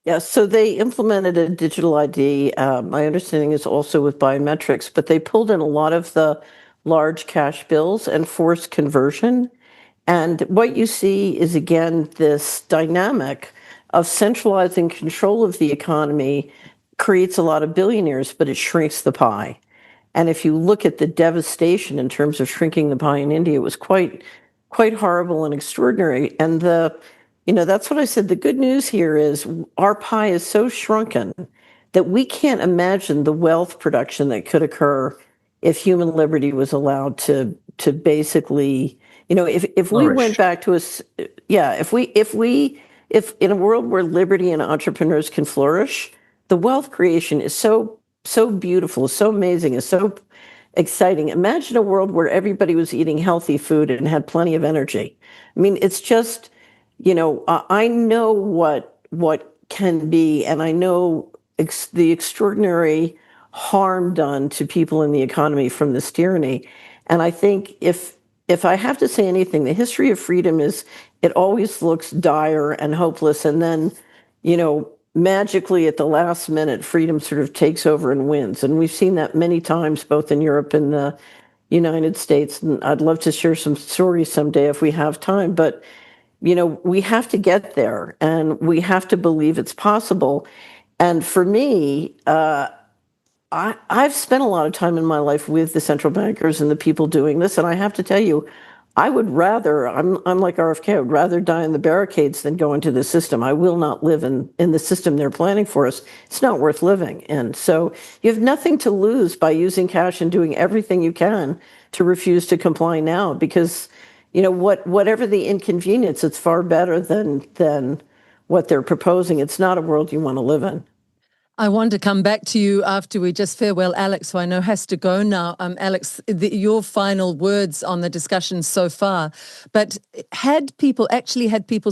Yes, so they implemented a digital ID. My understanding is also with biometrics, but they pulled in a lot of the large cash bills and forced conversion. And what you see is, again, this dynamic of centralizing control of the economy creates a lot of billionaires, but it shrinks the pie. And if you look at the devastation in terms of shrinking the pie in India, it was quite horrible and extraordinary. And that's what I said. The good news here is our pie is so shrunken that we can't imagine the wealth production that could occur if human liberty was allowed to basically, if we went back to if in a world where liberty and entrepreneurs can flourish, the wealth creation is so beautiful, so amazing, is so exciting. Imagine a world where everybody was eating healthy food and had plenty of energy. I mean, it's just, I know what can be, and I know the extraordinary harm done to people in the economy from this tyranny. And I think if I have to say anything, the history of freedom is it always looks dire and hopeless, and then, magically at the last minute, freedom sort of takes over and wins. And we've seen that many times, both in Europe and the United States. And I'd love to share some stories someday if we have time. But, we have to get there, and we have to believe it's possible. And for me, I've spent a lot of time in my life with the central bankers and the people doing this, and I have to tell you, I would rather, I'm like RFK, I would rather die in the barricades than go into the system. I will not live in the system they're planning for us. It's not worth living. And so you have nothing to lose by using cash and doing everything you can to refuse to comply now, because whatever the inconvenience, it's far better than what they're proposing. It's not a world you want to live in. I want to come back to you after we just farewell Alex, who I know has to go now. Alex, your final words on the discussion so far. But had people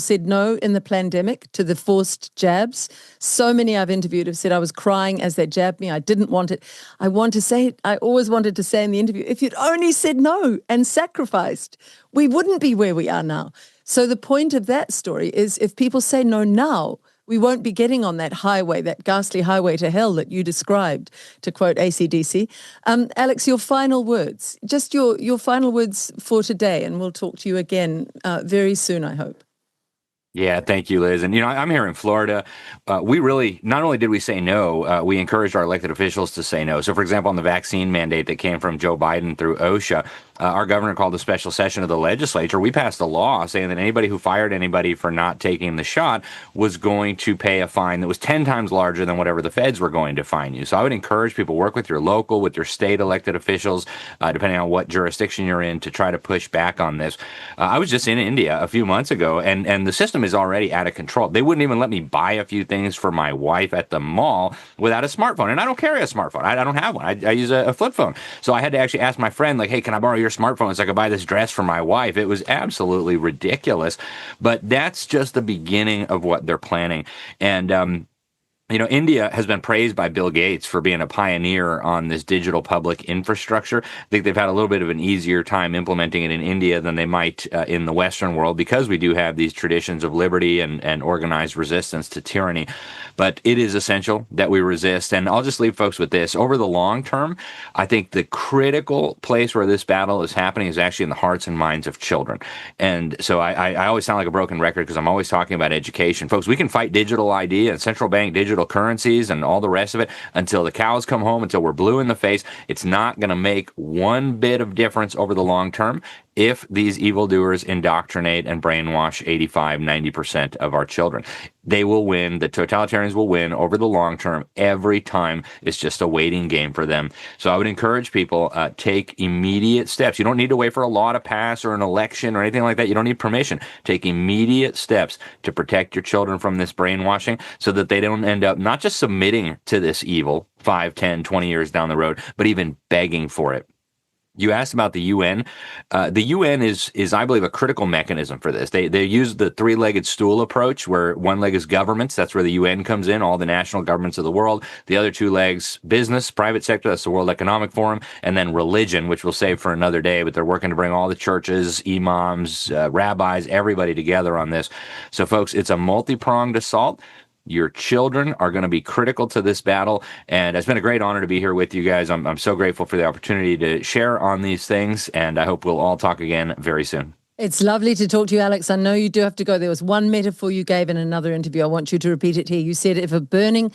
said no in the pandemic to the forced jabs? So many I've interviewed have said, I was crying as they jabbed me. I didn't want it. I always wanted to say in the interview, if you'd only said no and sacrificed, we wouldn't be where we are now. So the point of that story is, if people say no now, we won't be getting on that highway, that ghastly highway to hell that you described, to quote AC/DC. Alex, your final words, just your final words for today, and we'll talk to you again very soon, I hope. Yeah, thank you, Liz. And, I'm here in Florida. We really, not only did we say no, we encouraged our elected officials to say no. So, for example, on the vaccine mandate that came from Joe Biden through OSHA, our governor called a special session of the legislature. We passed a law saying that anybody who fired anybody for not taking the shot was going to pay a fine that was 10 times larger than whatever the feds were going to fine you. So I would encourage people, work with your local, with your state elected officials, depending on what jurisdiction you're in, to try to push back on this. I was just in India a few months ago, and the system is already out of control. They wouldn't even let me buy a few things for my wife at the mall without a smartphone. And I don't carry a smartphone. I don't have one. I use a flip phone. So I had to actually ask my friend, like, hey, can I borrow your smartphone so I could buy this dress for my wife? It was absolutely ridiculous. But that's just the beginning of what they're planning. And, India has been praised by Bill Gates for being a pioneer on this digital public infrastructure. I think they've had a little bit of an easier time implementing it in India than they might in the Western world, because we do have these traditions of liberty and organized resistance to tyranny. But it is essential that we resist. And I'll just leave folks with this. Over the long term, I think the critical place where this battle is happening is actually in the hearts and minds of children. And so I always sound like a broken record because I'm always talking about education. Folks, we can fight digital ID and central bank digital currencies and all the rest of it until the cows come home, until we're blue in the face. It's not going to make one bit of difference over the long term if these evildoers indoctrinate and brainwash 85-90% of our children. They will win. The totalitarians will win over the long term. Every time it's just a waiting game for them. So I would encourage people, take immediate steps. You don't need to wait for a law to pass or an election or anything like that. You don't need permission. Take immediate steps to protect your children from this brainwashing so that they don't end up not just submitting to this evil 5, 10, 20 years down the road, but even begging for it. You asked about the UN. The UN is, I believe, a critical mechanism for this. They use the three-legged stool approach, where one leg is governments. That's where the UN comes in, all the national governments of the world. The other two legs, business, private sector, that's the World Economic Forum, and then religion, which we'll save for another day. But they're working to bring all the churches, imams, rabbis, everybody together on this. So, folks, it's a multi-pronged assault. Your children are going to be critical to this battle, and it's been a great honor to be here with you guys. I'm so grateful for the opportunity to share on these things, and I hope we'll all talk again very soon. It's lovely to talk to you, Alex. I know you do have to go. There was one metaphor you gave in another interview. I want you to repeat it here. You said if a building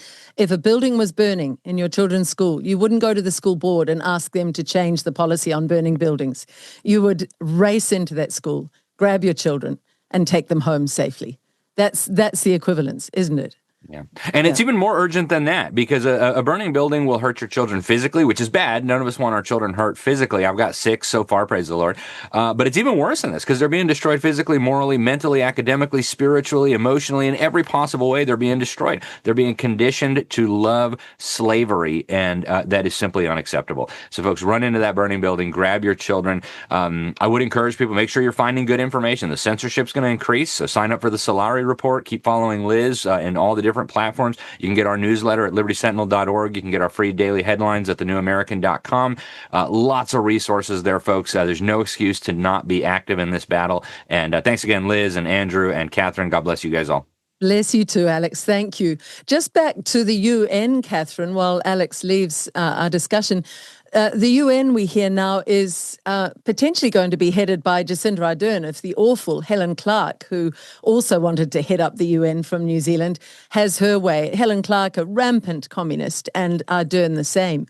was burning in your children's school, you wouldn't go to the school board and ask them to change the policy on burning buildings. You would race into that school, grab your children, and take them home safely. That's the equivalence, isn't it? Yeah. And it's even more urgent than that, because a burning building will hurt your children physically, which is bad. None of us want our children hurt physically. I've got 6 so far, praise the Lord. But it's even worse than this, because they're being destroyed physically, morally, mentally, academically, spiritually, emotionally, in every possible way. They're being destroyed. They're being conditioned to love slavery, and that is simply unacceptable. So, folks, run into that burning building, grab your children. I would encourage people, make sure you're finding good information. The censorship's going to increase, so sign up for the Solari Report. Keep following Liz and all the different platforms. You can get our newsletter at libertysentinel.org. You can get our free daily headlines at thenewamerican.com. Lots of resources there, folks. There's no excuse to not be active in this battle. And thanks again, Liz and Andrew and Catherine. God bless you guys all. Bless you too, Alex. Thank you. Just back to the UN, Catherine, while Alex leaves our discussion. The UN, we hear now, is potentially going to be headed by Jacinda Ardern if the awful Helen Clark, who also wanted to head up the UN from New Zealand, has her way. Helen Clark, a rampant communist, and Ardern the same.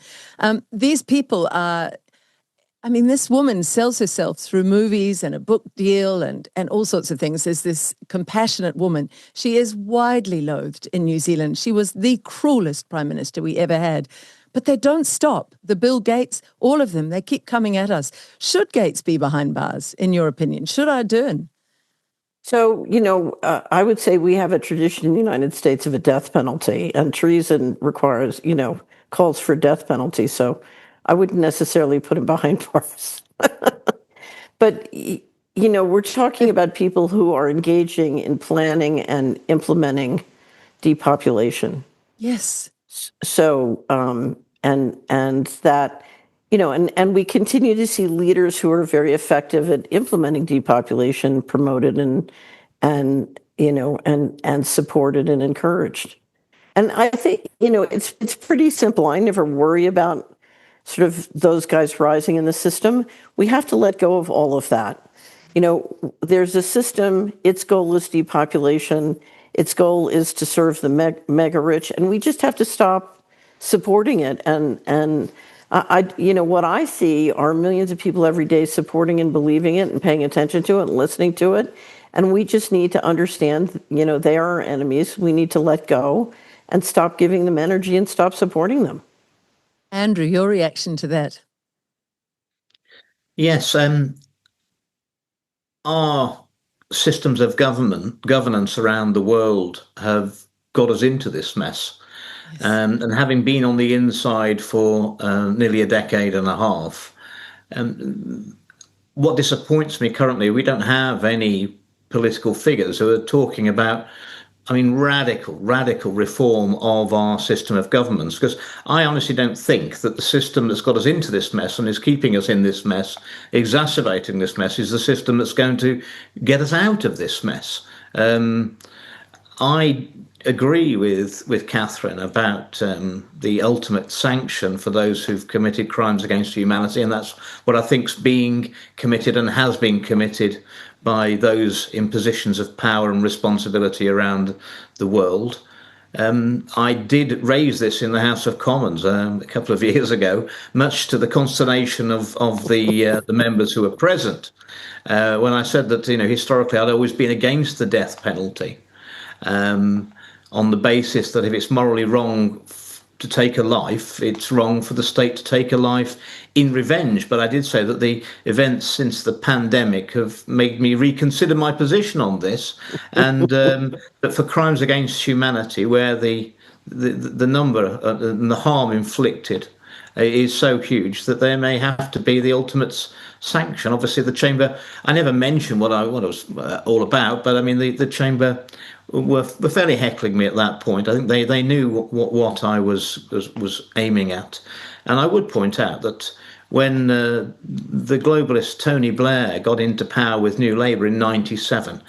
These people are... I mean, this woman sells herself through movies and a book deal and all sorts of things as this compassionate woman. She is widely loathed in New Zealand. She was the cruelest prime minister we ever had. But they don't stop. The Bill Gates, all of them, they keep coming at us. Should Gates be behind bars, in your opinion? Should Ardern? So, I would say we have a tradition in the United States of a death penalty, and treason requires, calls for death penalty. So I wouldn't necessarily put him behind bars. But, we're talking about people who are engaging in planning and implementing depopulation. Yes. So, and that, and we continue to see leaders who are very effective at implementing depopulation promoted and supported and encouraged. And I think, it's pretty simple. I never worry about sort of those guys rising in the system. We have to let go of all of that. There's a system, its goal is depopulation, its goal is to serve the mega rich, and we just have to stop supporting it. And what I see are millions of people every day supporting and believing it and paying attention to it and listening to it. And we just need to understand, they are our enemies. We need to let go and stop giving them energy and stop supporting them. Andrew, your reaction to that? Yes, our systems of governance around the world have got us into this mess. Yes. And having been on the inside for nearly a decade and a half, what disappoints me currently, we don't have any political figures who are talking about, radical reform of our system of governments, because I honestly don't think that the system that's got us into this mess and is keeping us in this mess, exacerbating this mess, is the system that's going to get us out of this mess. I agree with Catherine about the ultimate sanction for those who've committed crimes against humanity, and that's what I think's being committed and has been committed by those in positions of power and responsibility around the world. I did raise this in the House of Commons a couple of years ago, much to the consternation of the members who were present, when I said that historically I'd always been against the death penalty, on the basis that if it's morally wrong to take a life, it's wrong for the state to take a life in revenge. But I did say that the events since the pandemic have made me reconsider my position on this, and that for crimes against humanity, where the number and the harm inflicted is so huge, that there may have to be the ultimate sanction. Obviously, the Chamber, I never mentioned what it was all about, but the Chamber were fairly heckling me at that point. I think they knew what I was aiming at. And I would point out that when the globalist Tony Blair got into power with New Labour in '97,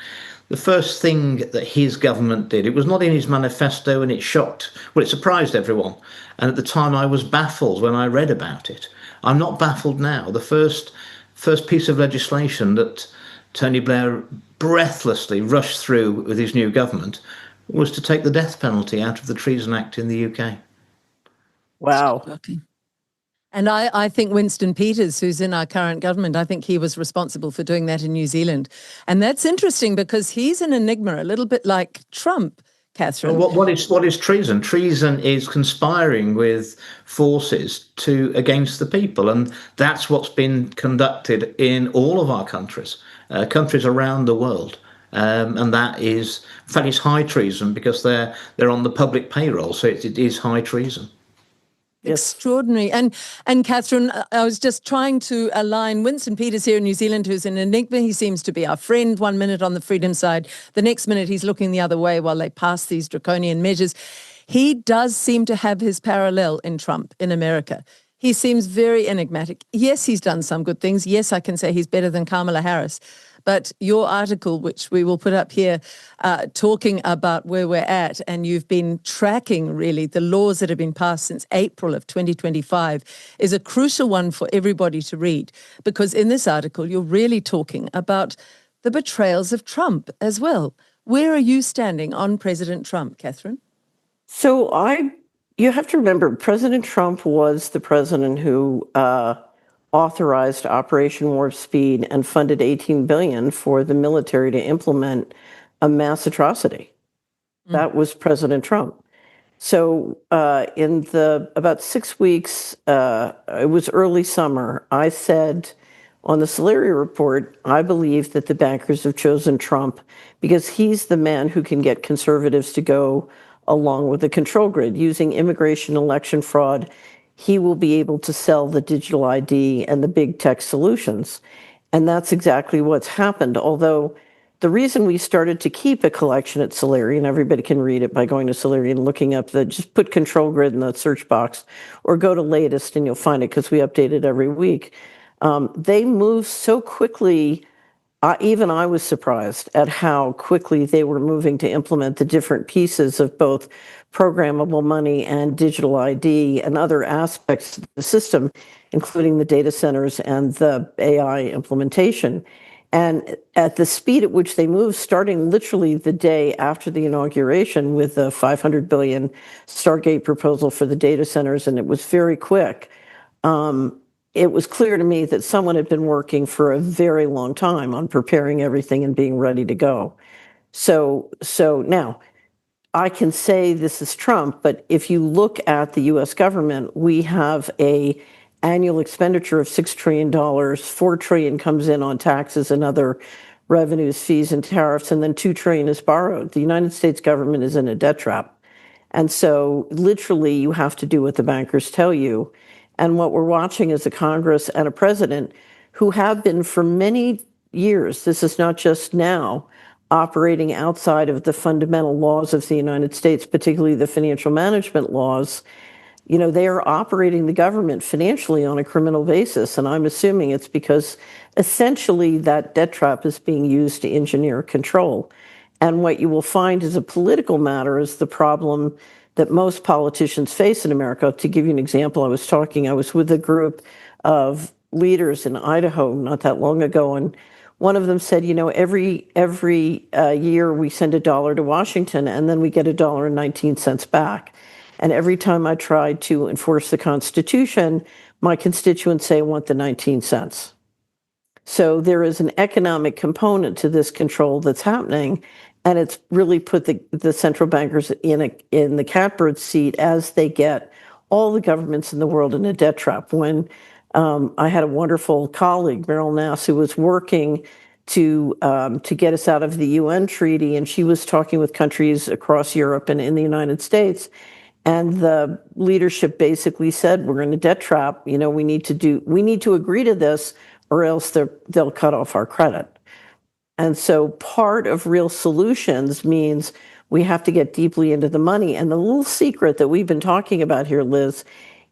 the first thing that his government did, it was not in his manifesto, and it surprised everyone. And at the time I was baffled when I read about it. I'm not baffled now. The first piece of legislation that Tony Blair breathlessly rushed through with his new government was to take the death penalty out of the Treason Act in the UK. Wow. And I think Winston Peters, who's in our current government, I think he was responsible for doing that in New Zealand. And that's interesting because he's an enigma, a little bit like Trump, Catherine. Well, what is treason? Treason is conspiring with forces against the people. And that's what's been conducted in all of our countries around the world. And that is, in fact, it's high treason because they're on the public payroll. So it is high treason. Extraordinary. And Catherine, I was just trying to align Winston Peters here in New Zealand, who's an enigma. He seems to be our friend 1 minute on the freedom side. The next minute he's looking the other way while they pass these draconian measures. He does seem to have his parallel in Trump in America. He seems very enigmatic. Yes, he's done some good things. Yes, I can say he's better than Kamala Harris. but your article, which we will put up here, talking about where we're at, and you've been tracking really the laws that have been passed since April of 2025, is a crucial one for everybody to read, because in this article, you're really talking about the betrayals of Trump as well. Where are you standing on President Trump, Catherine? So you have to remember, President Trump was the president who authorized Operation Warp Speed and funded $18 billion for the military to implement a mass atrocity. That was President Trump. So in about 6 weeks, it was early summer, I said on the Solari report, I believe that the bankers have chosen Trump because he's the man who can get conservatives to go along with the control grid. Using immigration election fraud, he will be able to sell the digital ID and the big tech solutions. And that's exactly what's happened. Although the reason we started to keep a collection at Solari, and everybody can read it by going to Solari and looking up just put control grid in the search box or go to latest and you'll find it because we update it every week. They move so quickly. Even I was surprised at how quickly they were moving to implement the different pieces of both programmable money and digital ID and other aspects of the system, including the data centers and the AI implementation. And at the speed at which they moved, starting literally the day after the inauguration with the $500 billion Stargate proposal for the data centers, and it was very quick. It was clear to me that someone had been working for a very long time on preparing everything and being ready to go. So now I can say this is Trump, but if you look at the US government, we have a annual expenditure of $6 trillion, $4 trillion comes in on taxes and other revenues, fees and tariffs, and then $2 trillion is borrowed. The United States government is in a debt trap. And so literally you have to do what the bankers tell you. And what we're watching is a Congress and a president who have been for many years, this is not just now, operating outside of the fundamental laws of the United States, particularly the financial management laws. You know, they are operating the government financially on a criminal basis. And I'm assuming it's because essentially that debt trap is being used to engineer control. And what you will find as a political matter is the problem that most politicians face in America. To give you an example, I was with a group of leaders in Idaho not that long ago, and one of them said, you know, every year we send $1 to Washington, and then we get $1.19 back. And every time I try to enforce the Constitution, my constituents say I want the 19 cents. So there is an economic component to this control that's happening, and it's really put the central bankers in the catbird seat as they get all the governments in the world in a debt trap. When I had a wonderful colleague, Meryl Nass, who was working to get us out of the UN treaty, and she was talking with countries across Europe and in the United States. And the leadership basically said, we're in a debt trap. You know, we need to agree to this, or else they'll cut off our credit. And so part of real solutions means we have to get deeply into the money. And the little secret that we've been talking about here, Liz,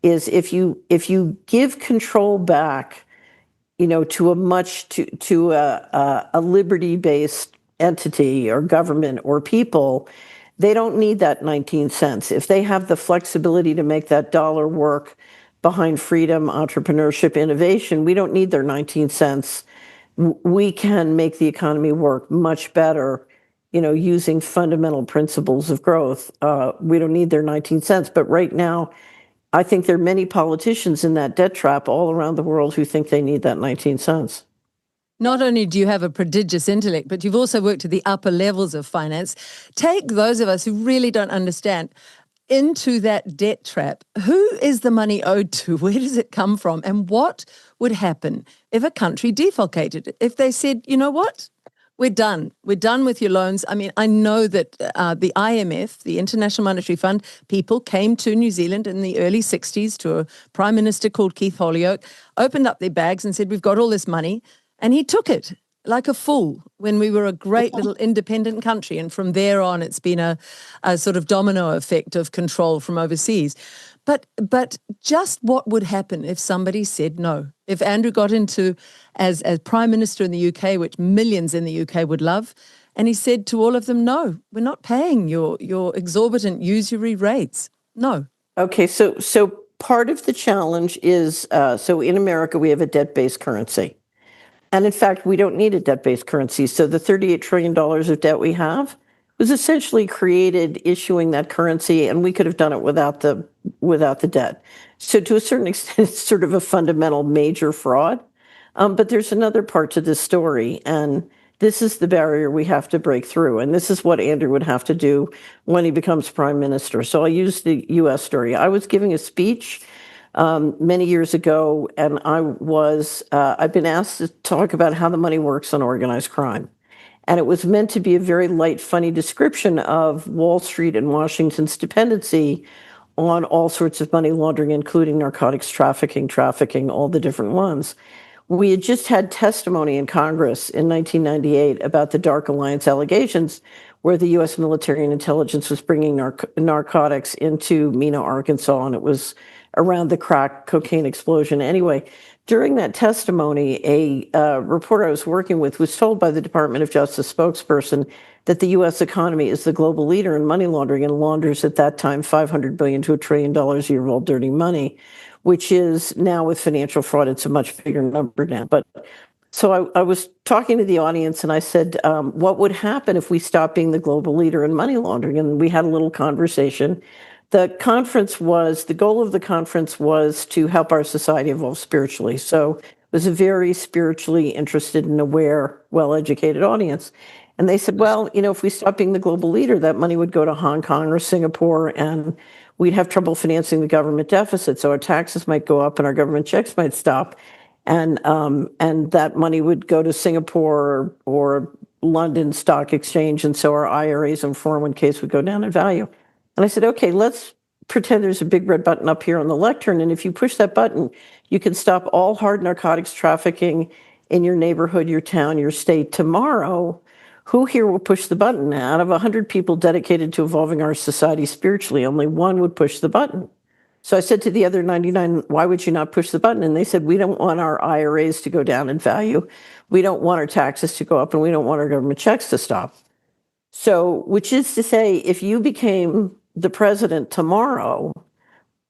is if you give control back, you know, to a liberty-based entity or government or people, they don't need that 19 cents. If they have the flexibility to make that dollar work behind freedom, entrepreneurship, innovation, we don't need their 19 cents. We can make the economy work much better, you know, using fundamental principles of growth. We don't need their 19 cents. But right now, I think there are many politicians in that debt trap all around the world who think they need that 19 cents. Not only do you have a prodigious intellect, but you've also worked at the upper levels of finance. Take those of us who really don't understand into that debt trap. Who is the money owed to? Where does it come from? And what would happen if a country defalcated? If they said, you know what? We're done. We're done with your loans. I mean, I know that the IMF, the International Monetary Fund, people came to New Zealand in the early 60s to a prime minister called Keith Holyoake, opened up their bags and said, we've got all this money. And he took it. like a fool when we were a great little independent country. And from there on, it's been a sort of domino effect of control from overseas. But just what would happen if somebody said no? If Andrew got into as Prime Minister in the UK, which millions in the UK would love, and he said to all of them, no, we're not paying your exorbitant usury rates. No. Okay, so part of the challenge is, so in America, we have a debt-based currency. And in fact, we don't need a debt-based currency. So the $38 trillion of debt we have was essentially created issuing that currency, and we could have done it without the debt. So to a certain extent, it's sort of a fundamental major fraud. But there's another part to this story, and this is the barrier we have to break through. And this is what Andrew would have to do when he becomes prime minister. So I'll use the U.S. story. I was giving a speech many years ago, and I've been asked to talk about how the money works on organized crime. And it was meant to be a very light, funny description of Wall Street and Washington's dependency on all sorts of money laundering, including narcotics trafficking, all the different ones. We had just had testimony in Congress in 1998 about the Dark Alliance allegations, where the U.S. military and intelligence was bringing narcotics into Mena, Arkansas, and it was around the crack cocaine explosion. Anyway, during that testimony, a reporter I was working with was told by the Department of Justice spokesperson that the U.S. economy is the global leader in money laundering and launders at that time $500 billion to $1 trillion a year of all dirty money, which is now with financial fraud, it's a much bigger number now. But so I was talking to the audience and I said, what would happen if we stopped being the global leader in money laundering? And we had a little conversation. The goal of the conference was to help our society evolve spiritually. So it was a very spiritually interested and aware, well-educated audience. And they said, well, if we stop being the global leader, that money would go to Hong Kong or Singapore, and we'd have trouble financing the government deficit. So our taxes might go up and our government checks might stop. And that money would go to Singapore or London Stock Exchange. And so our IRAs and 401ks would go down in value. And I said, okay, let's pretend there's a big red button up here on the lectern. And if you push that button, you can stop all hard narcotics trafficking in your neighborhood, your town, your state tomorrow. Who here will push the button? Out of 100 people dedicated to evolving our society spiritually, only one would push the button. So I said to the other 99, why would you not push the button? And they said, we don't want our IRAs to go down in value. We don't want our taxes to go up, and we don't want our government checks to stop. So, which is to say, if you became the president tomorrow,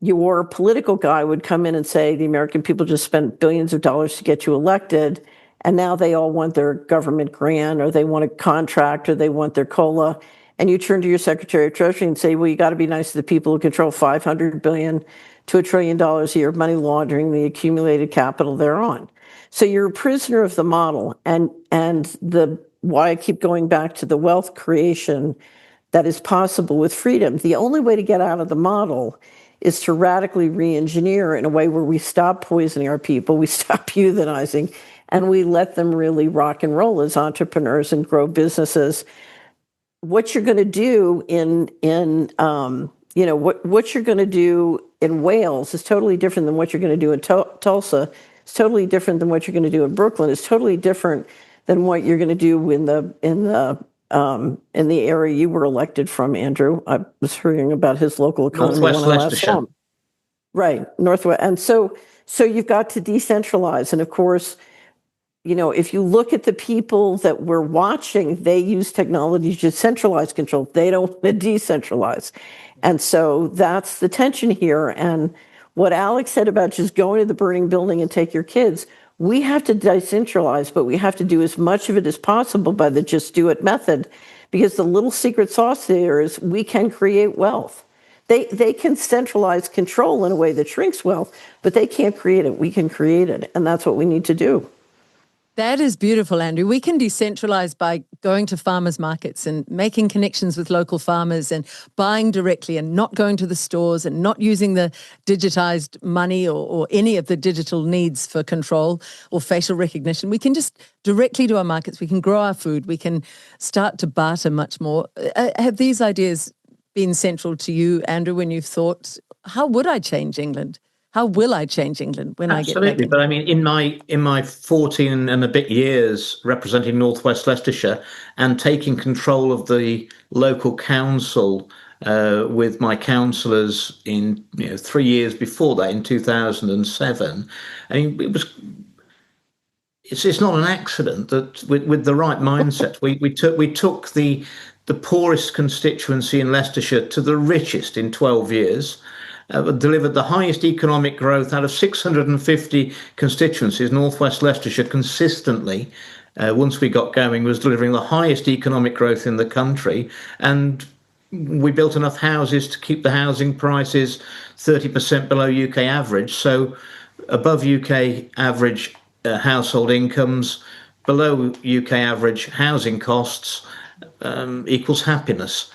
your political guy would come in and say, the American people just spent billions of dollars to get you elected, and now they all want their government grant, or they want a contract, or they want their COLA. And you turn to your Secretary of Treasury and say, well, you got to be nice to the people who control $500 billion to $1 trillion a year of money laundering, the accumulated capital thereon. So you're a prisoner of the model. And why I keep going back to the wealth creation that is possible with freedom. The only way to get out of the model is to radically re-engineer in a way where we stop poisoning our people, we stop euthanizing, and we let them really rock and roll as entrepreneurs and grow businesses. What you're going to do what you're going to do in Wales is totally different than what you're going to do in Tulsa. It's totally different than what you're going to do in Brooklyn. It's totally different than what you're going to do in the area you were elected from, Andrew. I was hearing about his local economy Northwest when I last Leicestershire. saw him. Right, Northwest. And so you've got to decentralize. And of course, if you look at the people that we're watching, they use technology to centralize control. They don't want to decentralize. And so that's the tension here. And what Alex said about just going to the burning building and take your kids, we have to decentralize, but we have to do as much of it as possible by the just do it method, because the little secret sauce there is we can create wealth. They can centralize control in a way that shrinks wealth, but they can't create it. We can create it, and that's what we need to do. That is beautiful, Andrew. We can decentralize by going to farmers markets and making connections with local farmers and buying directly and not going to the stores and not using the digitized money or any of the digital needs for control or facial recognition. We can just directly to our markets. We can grow our food. We can start to barter much more. Have these ideas been central to you, Andrew, when you've thought, how would I change England? How will I change England when I get back Absolutely, in? but I mean, in my 14 and a bit years representing Northwest Leicestershire and taking control of the local council with my councillors in 3 years before that, in 2007, I mean, it's not an accident that with the right mindset, we took the poorest constituency in Leicestershire to the richest in 12 years. Delivered the highest economic growth out of 650 constituencies. Northwest Leicestershire consistently, once we got going, was delivering the highest economic growth in the country, and we built enough houses to keep the housing prices 30% below UK average, so above UK average household incomes, below UK average housing costs, equals happiness.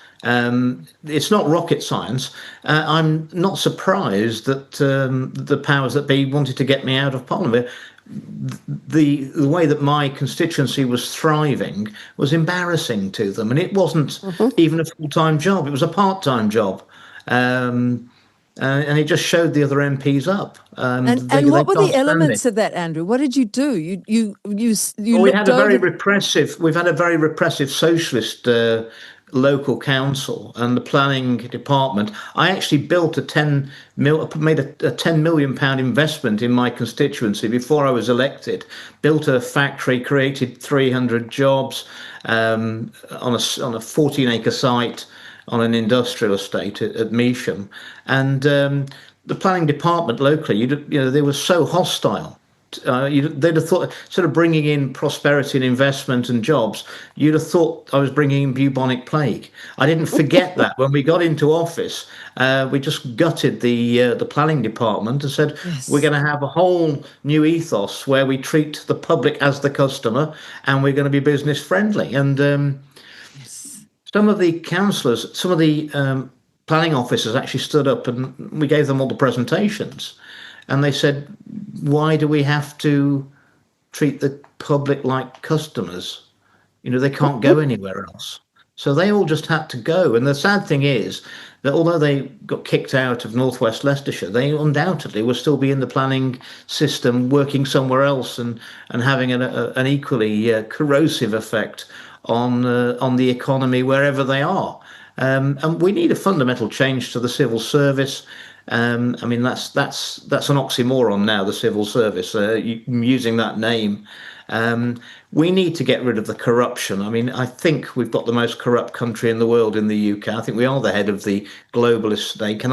It's not rocket science. I'm not surprised that the powers that be wanted to get me out of Parliament. The way that my constituency was thriving was embarrassing to them, and it wasn't even a full-time job. It was a part-time job. And it just showed the other MPs up. And they what were can't the stand elements it. of that, Andrew? What did you do? You Well, looked over. we've had a very repressive socialist local council and the planning department. I actually built made a 10 million pound investment in my constituency before I was elected. Built a factory, created 300 jobs on a 14-acre site on an industrial estate at Measham, and the planning department locally, they were so hostile. They'd have thought, sort of bringing in prosperity and investment and jobs, you'd have thought I was bringing in bubonic plague. I didn't forget that when we got into office. We just gutted the planning department and said, Yes. we're going to have a whole new ethos where we treat the public as the customer, and we're going to be business friendly. And some of the councillors, some of the planning officers actually stood up, and we gave them all the presentations. And they said, why do we have to treat the public like customers? They can't go anywhere else. So they all just had to go. And the sad thing is that although they got kicked out of Northwest Leicestershire, they undoubtedly will still be in the planning system, working somewhere else, and having an equally corrosive effect on the economy wherever they are. And we need a fundamental change to the civil service. I mean, that's an oxymoron now, the civil service, using that name. We need to get rid of the corruption. I mean, I think we've got the most corrupt country in the world in the UK. I think we are the head of the globalist snake. And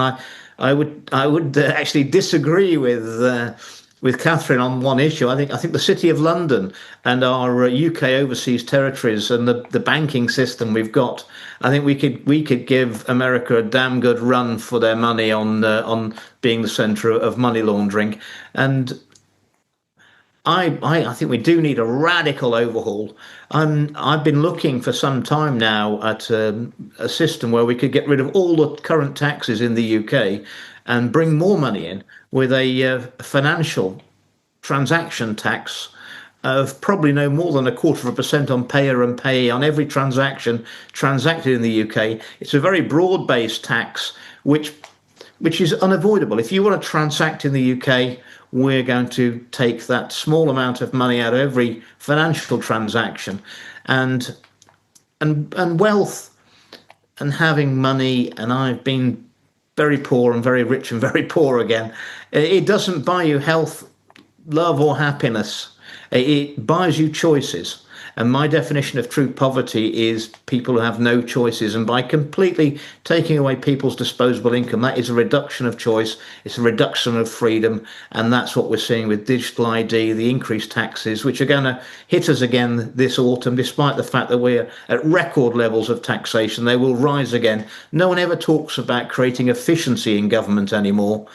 I would actually disagree with Catherine on one issue. I think the City of London and our UK overseas territories and the banking system we've got, I think we could give America a damn good run for their money on being the centre of money laundering. And I think we do need a radical overhaul. I've been looking for some time now at a system where we could get rid of all the current taxes in the UK and bring more money in with a financial transaction tax of probably no more than 0.25% on payer and payee on every transaction transacted in the UK. It's a very broad-based tax, which is unavoidable. If you want to transact in the UK, we're going to take that small amount of money out of every financial transaction, and wealth and having money. And I've been very poor and very rich and very poor again. It doesn't buy you health, love, or happiness. It buys you choices. And my definition of true poverty is people who have no choices. And by completely taking away people's disposable income, that is a reduction of choice. It's a reduction of freedom. And that's what we're seeing with digital ID, the increased taxes, which are going to hit us again this autumn, despite the fact that we're at record levels of taxation. They will rise again. No one ever talks about creating efficiency in government anymore.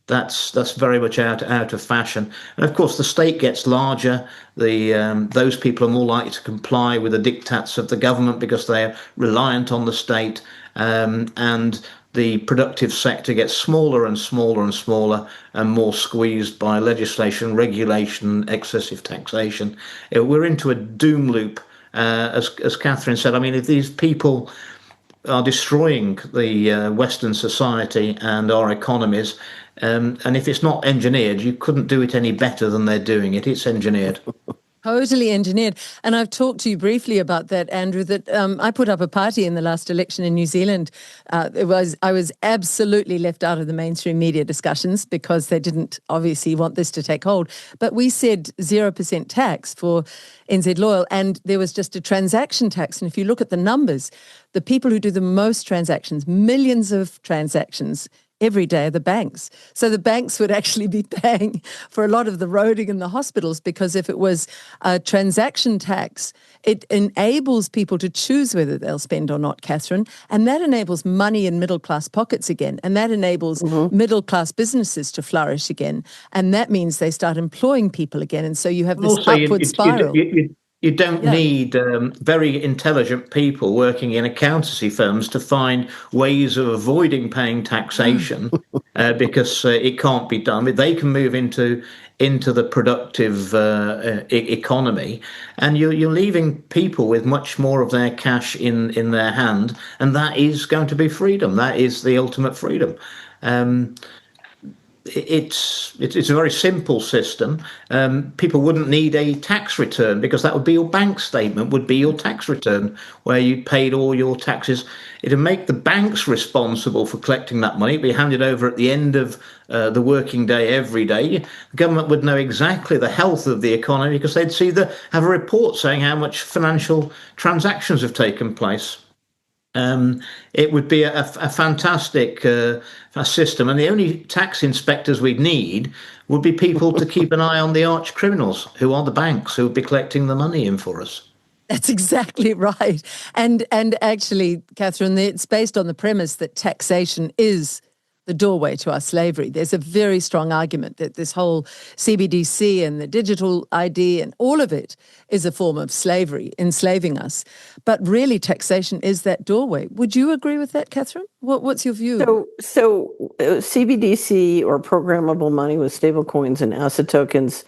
That's very much out of fashion. And of course, the state gets larger. Those people are more likely to comply with the diktats of the government because they are reliant on the state. And the productive sector gets smaller and smaller and smaller and more squeezed by legislation, regulation, excessive taxation. We're into a doom loop, as Catherine said. I mean, if these people are destroying the Western society and our economies. And if it's not engineered, you couldn't do it any better than they're doing it. It's engineered. Totally engineered. And I've talked to you briefly about that, Andrew, that I put up a party in the last election in New Zealand. I was absolutely left out of the mainstream media discussions because they didn't obviously want this to take hold. But we said 0% tax for NZ Loyal, and there was just a transaction tax. And if you look at the numbers, the people who do the most transactions, millions of transactions every day, are the banks. So the banks would actually be paying for a lot of the roading in the hospitals, because if it was a transaction tax, it enables people to choose whether they'll spend or not, Catherine, and that enables money in middle-class pockets again, and that enables middle-class businesses to flourish again, and that means they start employing people again, and so you have this Also, upward spiral. you don't need very intelligent people working in accountancy firms to find ways of avoiding paying taxation because it can't be done. They can move into the productive economy, and you're leaving people with much more of their cash in their hand, and that is going to be freedom. That is the ultimate freedom. It's a very simple system. People wouldn't need a tax return because that would be your bank statement, would be your tax return where you paid all your taxes. It'd make the banks responsible for collecting that money. It'd be handed over at the end of the working day every day. The government would know exactly the health of the economy because they'd have a report saying how much financial transactions have taken place. It would be a fantastic system, and the only tax inspectors we'd need would be people to keep an eye on the arch criminals, who are the banks, who would be collecting the money in for us. That's exactly right. And actually, Catherine, it's based on the premise that taxation is the doorway to our slavery. There's a very strong argument that this whole CBDC and the digital ID and all of it is a form of slavery, enslaving us. But really, taxation is that doorway. Would you agree with that, Catherine? What's your view? So CBDC, or programmable money with stablecoins and asset tokens,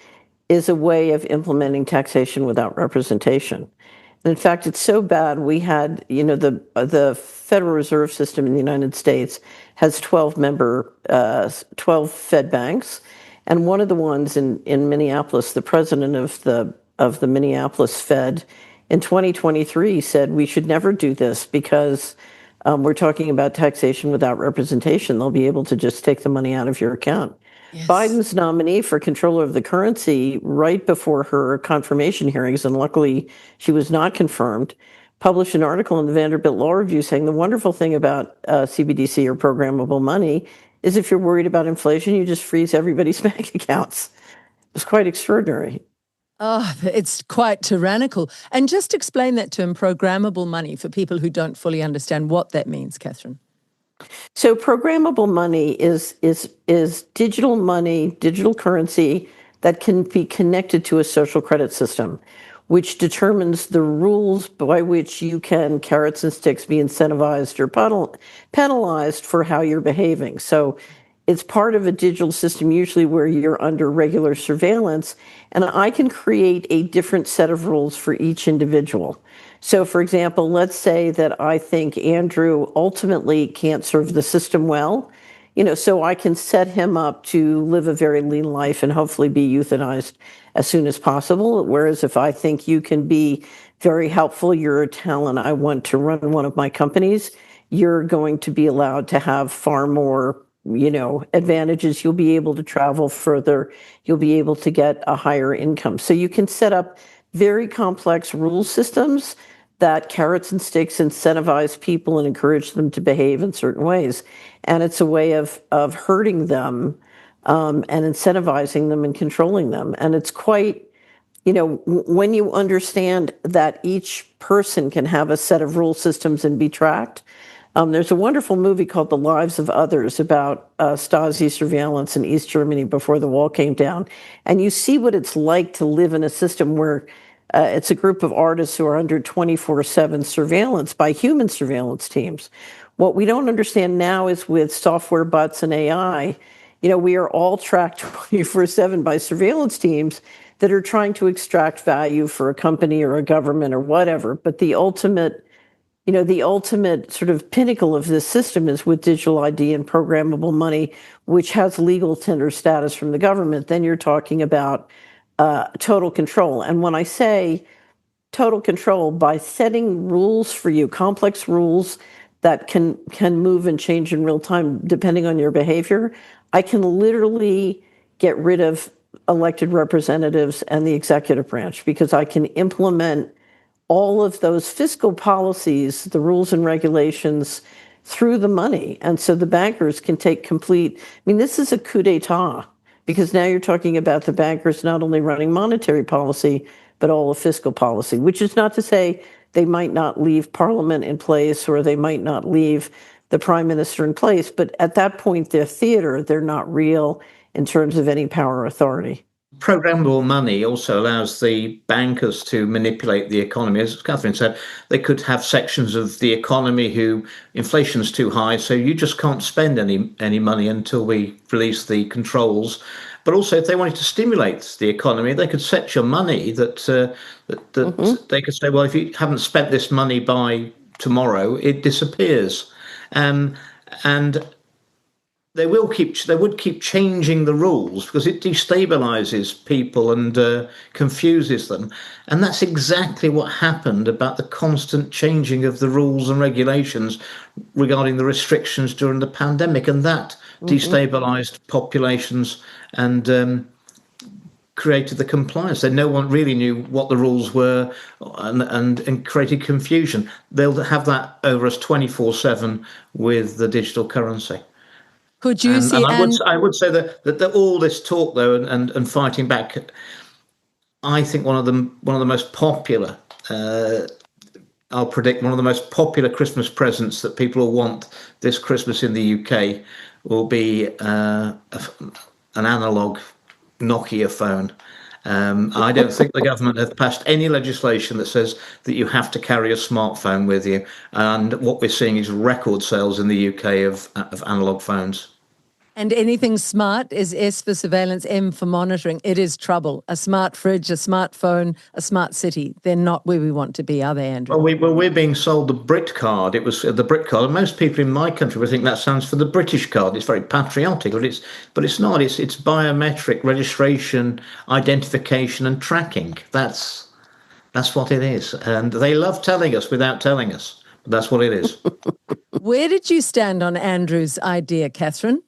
is a way of implementing taxation without representation. And in fact, it's so bad. We had, the Federal Reserve System in the United States has 12 Fed banks, and one of the ones in Minneapolis, the president of the Minneapolis Fed in 2023 said we should never do this because we're talking about taxation without representation. They'll be able to just take the money out of your account. Yes. Biden's nominee for controller of the currency, right before her confirmation hearings, and luckily she was not confirmed, published an article in the Vanderbilt Law Review saying the wonderful thing about CBDC, or programmable money, is if you're worried about inflation, you just freeze everybody's bank accounts. It was quite extraordinary. Oh, it's quite tyrannical. And just explain that term, programmable money, for people who don't fully understand what that means, Catherine. So programmable money is digital money, digital currency that can be connected to a social credit system, which determines the rules by which you can, carrots and sticks, be incentivized or penalized for how you're behaving. So it's part of a digital system, usually where you're under regular surveillance, and I can create a different set of rules for each individual. So, for example, let's say that I think Andrew ultimately can't serve the system well, so I can set him up to live a very lean life and hopefully be euthanized as soon as possible. Whereas if I think you can be very helpful, you're a talent, I want to run one of my companies, you're going to be allowed to have far more advantages. You'll be able to travel further. You'll be able to get a higher income. So you can set up very complex rule systems that carrots and sticks incentivize people and encourage them to behave in certain ways. And it's a way of hurting them and incentivizing them and controlling them. And it's quite, when you understand that each person can have a set of rule systems and be tracked. There's a wonderful movie called The Lives of Others about Stasi surveillance in East Germany before the wall came down. And you see what it's like to live in a system where it's a group of artists who are under 24/7 surveillance by human surveillance teams. What we don't understand now is with software, bots, and AI, we are all tracked 24/7 by surveillance teams that are trying to extract value for a company or a government or whatever. But the ultimate the ultimate sort of pinnacle of this system is with digital ID and programmable money, which has legal tender status from the government. Then you're talking about total control. And when I say total control, by setting rules for you, complex rules that can move and change in real time depending on your behavior, I can literally get rid of elected representatives and the executive branch because I can implement all of those fiscal policies, the rules and regulations through the money. And so the bankers can take complete, this is a coup d'etat because now you're talking about the bankers not only running monetary policy, but all of fiscal policy, which is not to say they might not leave Parliament in place or they might not leave the Prime Minister in place. But at that point, they're theater, they're not real in terms of any power or authority. Programmable money also allows the bankers to manipulate the economy. As Catherine said, they could have sections of the economy who inflation's too high, so you just can't spend any money until we release the controls. But also, if they wanted to stimulate the economy, they could set your money that they could say, well, if you haven't spent this money by tomorrow, it disappears. And they would keep changing the rules because it destabilizes people and confuses them. And that's exactly what happened about the constant changing of the rules and regulations regarding the restrictions during the pandemic. And that destabilized populations and created the compliance. So no one really knew what the rules were and created confusion. They'll have that over us 24/7 with the digital currency. Could you see? I would say that all this talk though and fighting back, I think one of the most popular, I'll predict one of the most popular Christmas presents that people will want this Christmas in the UK will be an analog Nokia phone. I don't think the government have passed any legislation that says that you have to carry a smartphone with you. And what we're seeing is record sales in the UK of analog phones. And anything smart is S for surveillance, M for monitoring. It is trouble. A smart fridge, a smartphone, a smart city. They're not where we want to be, are they, Andrew? Well, we're being sold the Brit card. It was the Brit card. And most people in my country would think that stands for the British card. It's very patriotic, but it's not. It's biometric registration, identification, and tracking. That's what it is. And they love telling us without telling us. But that's what it is. Where did you stand on Andrew's idea, Catherine?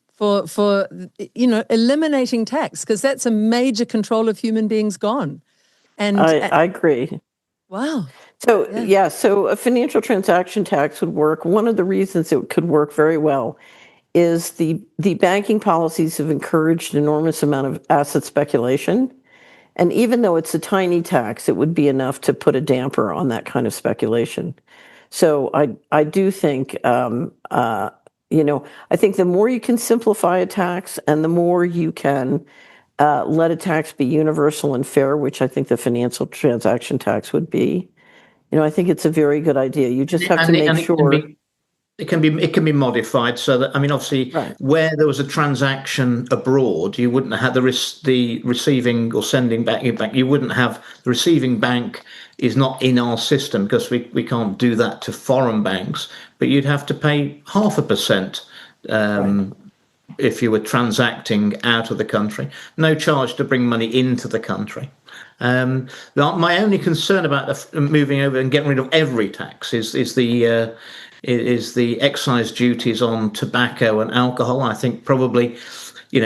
For eliminating tax, because that's a major control of human beings gone. And I agree. Wow. So so a financial transaction tax would work. One of the reasons it could work very well is the banking policies have encouraged an enormous amount of asset speculation. And even though it's a tiny tax, it would be enough to put a damper on that kind of speculation. So I do think I think the more you can simplify a tax and the more you can let a tax be universal and fair, which I think the financial transaction tax would be, I think it's a very good idea. You just have to make sure. It can be modified so that, obviously, where there was a transaction abroad, you wouldn't have the receiving or sending back. You wouldn't have the receiving bank is not in our system because we can't do that to foreign banks. But you'd have to pay 0.5% if you were transacting out of the country. No charge to bring money into the country. My only concern about moving over and getting rid of every tax is the excise duties on tobacco and alcohol. I think probably,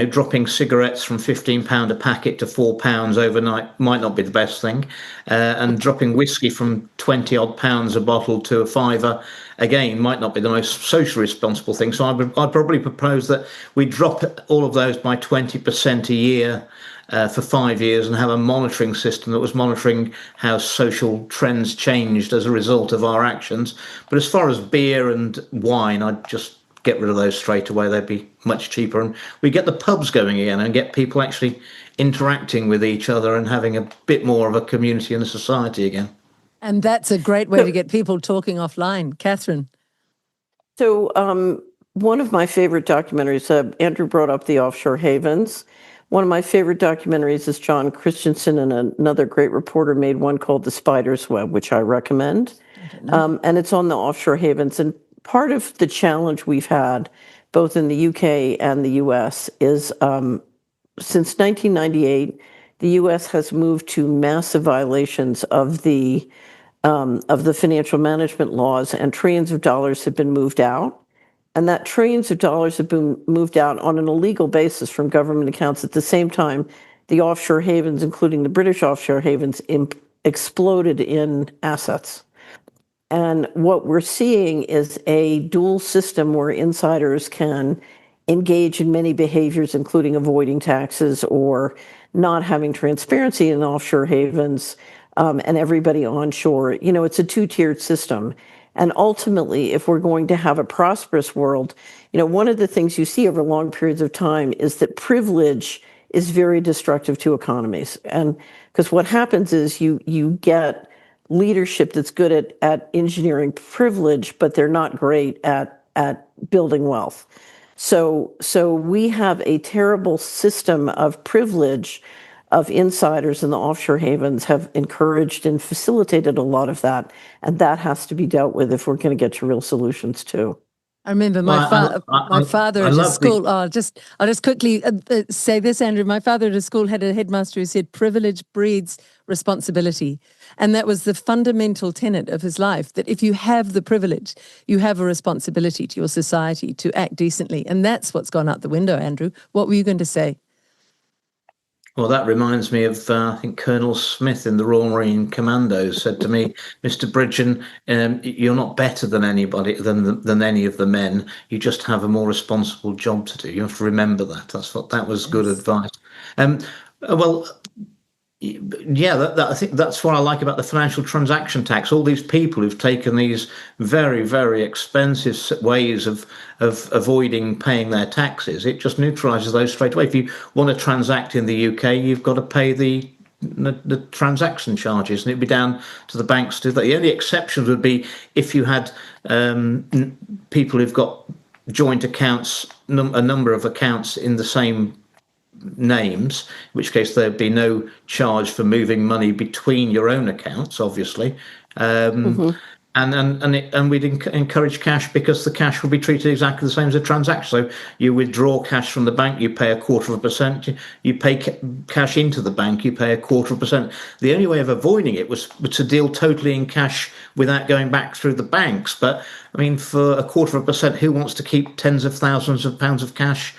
dropping cigarettes from £15 a packet to £4 overnight might not be the best thing. And dropping whiskey from 20 odd pounds a bottle to a £5 again might not be the most socially responsible thing. So I'd probably propose that we drop all of those by 20% a year for 5 years and have a monitoring system that was monitoring how social trends changed as a result of our actions. But as far as beer and wine, I'd just get rid of those straight away. They'd be much cheaper. And we get the pubs going again and get people actually interacting with each other and having a bit more of a community and a society again. And that's a great way to get people talking offline. Catherine. So one of my favorite documentaries, Andrew brought up the offshore havens, One of my favorite documentaries is John Christensen, and another great reporter made one called The Spider's Web, which I recommend. And it's on the offshore havens. And part of the challenge we've had, both in the UK and the US, is since 1998, the US has moved to massive violations of the financial management laws, and trillions of dollars have been moved out. And that trillions of dollars have been moved out on an illegal basis from government accounts. At the same time, the offshore havens, including the British offshore havens, exploded in assets. And what we're seeing is a dual system where insiders can engage in many behaviors, including avoiding taxes or not having transparency in offshore havens, and everybody onshore. It's a two-tiered system. And ultimately, if we're going to have a prosperous world, one of the things you see over long periods of time is that privilege is very destructive to economies. And because what happens is you get leadership that's good at engineering privilege, but they're not great at building wealth. So we have a terrible system of privilege of insiders, and the offshore havens have encouraged and facilitated a lot of that. And that has to be dealt with if we're going to get to real solutions too. I remember my father at a school. I'll just quickly say this, Andrew. My father at a school had a headmaster who said, "Privilege breeds responsibility," and that was the fundamental tenet of his life. That if you have the privilege, you have a responsibility to your society to act decently, and that's what's gone out the window. Andrew, what were you going to say? Well, that reminds me of, I think Colonel Smith in the Royal Marine Commandos said to me, "Mr. Bridgen, you're not better than anybody, than any of the men. You just have a more responsible job to do." You have to remember that. That was good advice. Well, yeah, I think that's what I like about the financial transaction tax. All these people who've taken these very, very expensive ways of avoiding paying their taxes, it just neutralises those straight away. If you want to transact in the UK, you've got to pay the transaction charges, and it'd be down to the banks to do that. The only exceptions would be if you had people who've got joint accounts, a number of accounts in the same names, in which case there'd be no charge for moving money between your own accounts, obviously. And we'd encourage cash, because the cash will be treated exactly the same as a transaction. So you withdraw cash from the bank, you pay 0.25%. You pay cash into the bank, you pay 0.25%. The only way of avoiding it was to deal totally in cash without going back through the banks. But I mean, for 0.25%, who wants to keep tens of thousands of pounds of cash